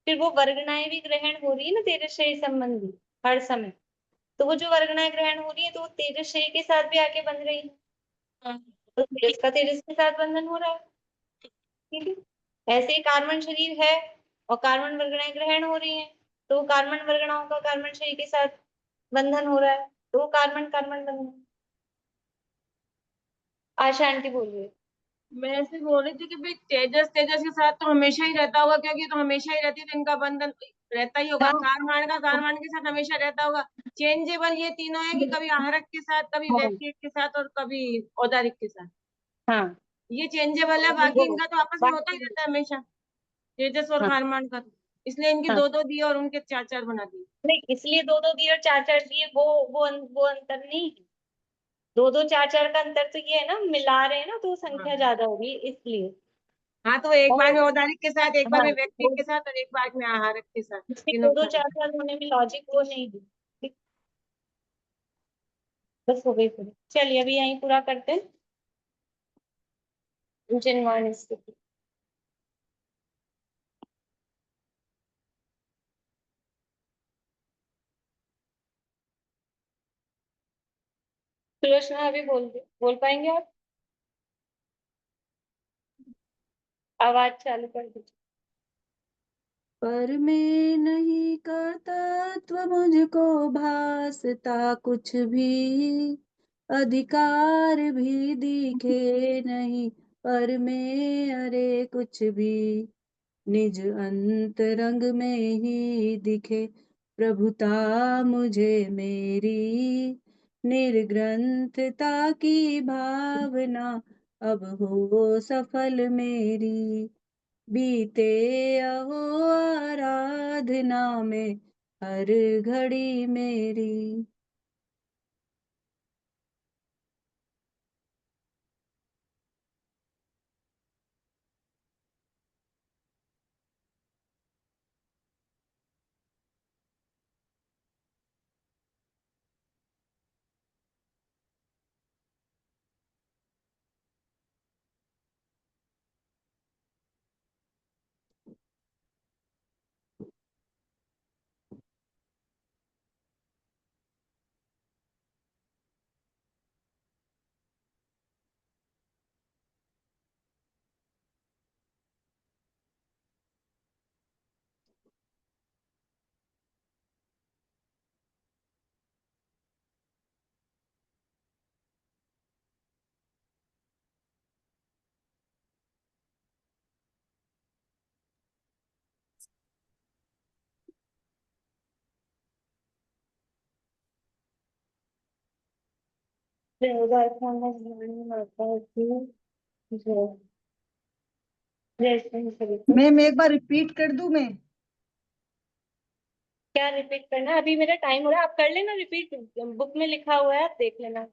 फिर वो वर्गनाएं भी ग्रहण हो रही है ना तेजस शरीर संबंधी हर समय। तो वो जो वर्गनाएं ग्रहण हो रही है तो वो तेजस शरीर के साथ भी आके बन रही है, तो तेजस का तेजस के साथ बंधन हो रहा है। ठीक है, ऐसे ही कार्बन शरीर है और कार्बन वर्गनाएं ग्रहण हो रही हैं, तो वो कार्बन वर्गनाओं का कार्बन शरीर के साथ बंधन हो रहा है, तो वो कार्बन कार्बन बंधन। आशा आंटी बोलिए।
मैं ऐसे बोल रही थी कि भाई तेजस तेजस के साथ तो हमेशा ही रहता होगा, क्योंकि तो हमेशा ही रहती है तो इनका बंधन रहता ही होगा।
हाँ
कारमान का कारमान के साथ हमेशा रहता होगा। चेंजेबल ये तीनों है कि कभी आहारक के साथ, कभी
हाँ
वैक्रिक के साथ और कभी औदारिक के साथ।
हाँ,
ये चेंजेबल है, बाकी इनका तो आपस में होता ही रहता है हमेशा, तेजस और
हाँ।
कारमान का, इसलिए इनके
हाँ।
2-2 दिए और उनके 4-4 बना दिए।
नहीं, इसलिए 2-2 दिए और 4-4 दिए, वो अंतर नहीं है। 2-2 4-4 का अंतर तो ये है ना, मिला रहे हैं ना, तो संख्या ज्यादा होगी इसलिए।
हाँ, तो एक बार
और
में औदारिक के साथ, एक बार
हाँ,
में व्यक्ति के साथ और एक बार में आहारक के साथ, तीनों के
2-2
साथ।
4-4 होने में लॉजिक वो नहीं है। ठीक, बस हो गई पूरी। चलिए अभी यहीं पूरा करते हैं। जिनवान स्थिति। सुलोचना अभी बोल पाएंगे आप? आवाज चालू कर दीजिए।
पर मैं नहीं कर्तृत्व मुझको भासता कुछ भी, अधिकार भी दिखे नहीं पर मैं अरे कुछ भी, निज अंतरंग में ही दिखे प्रभुता मुझे मेरी, निर्ग्रंथता की भावना अब हो सफल मेरी, बीते अहो आराधना में हर घड़ी मेरी।
मैम एक बार रिपीट कर दूं मैं?
क्या रिपीट करना है? अभी मेरा टाइम हो रहा है, आप कर लेना रिपीट, बुक में लिखा हुआ है, आप देख लेना।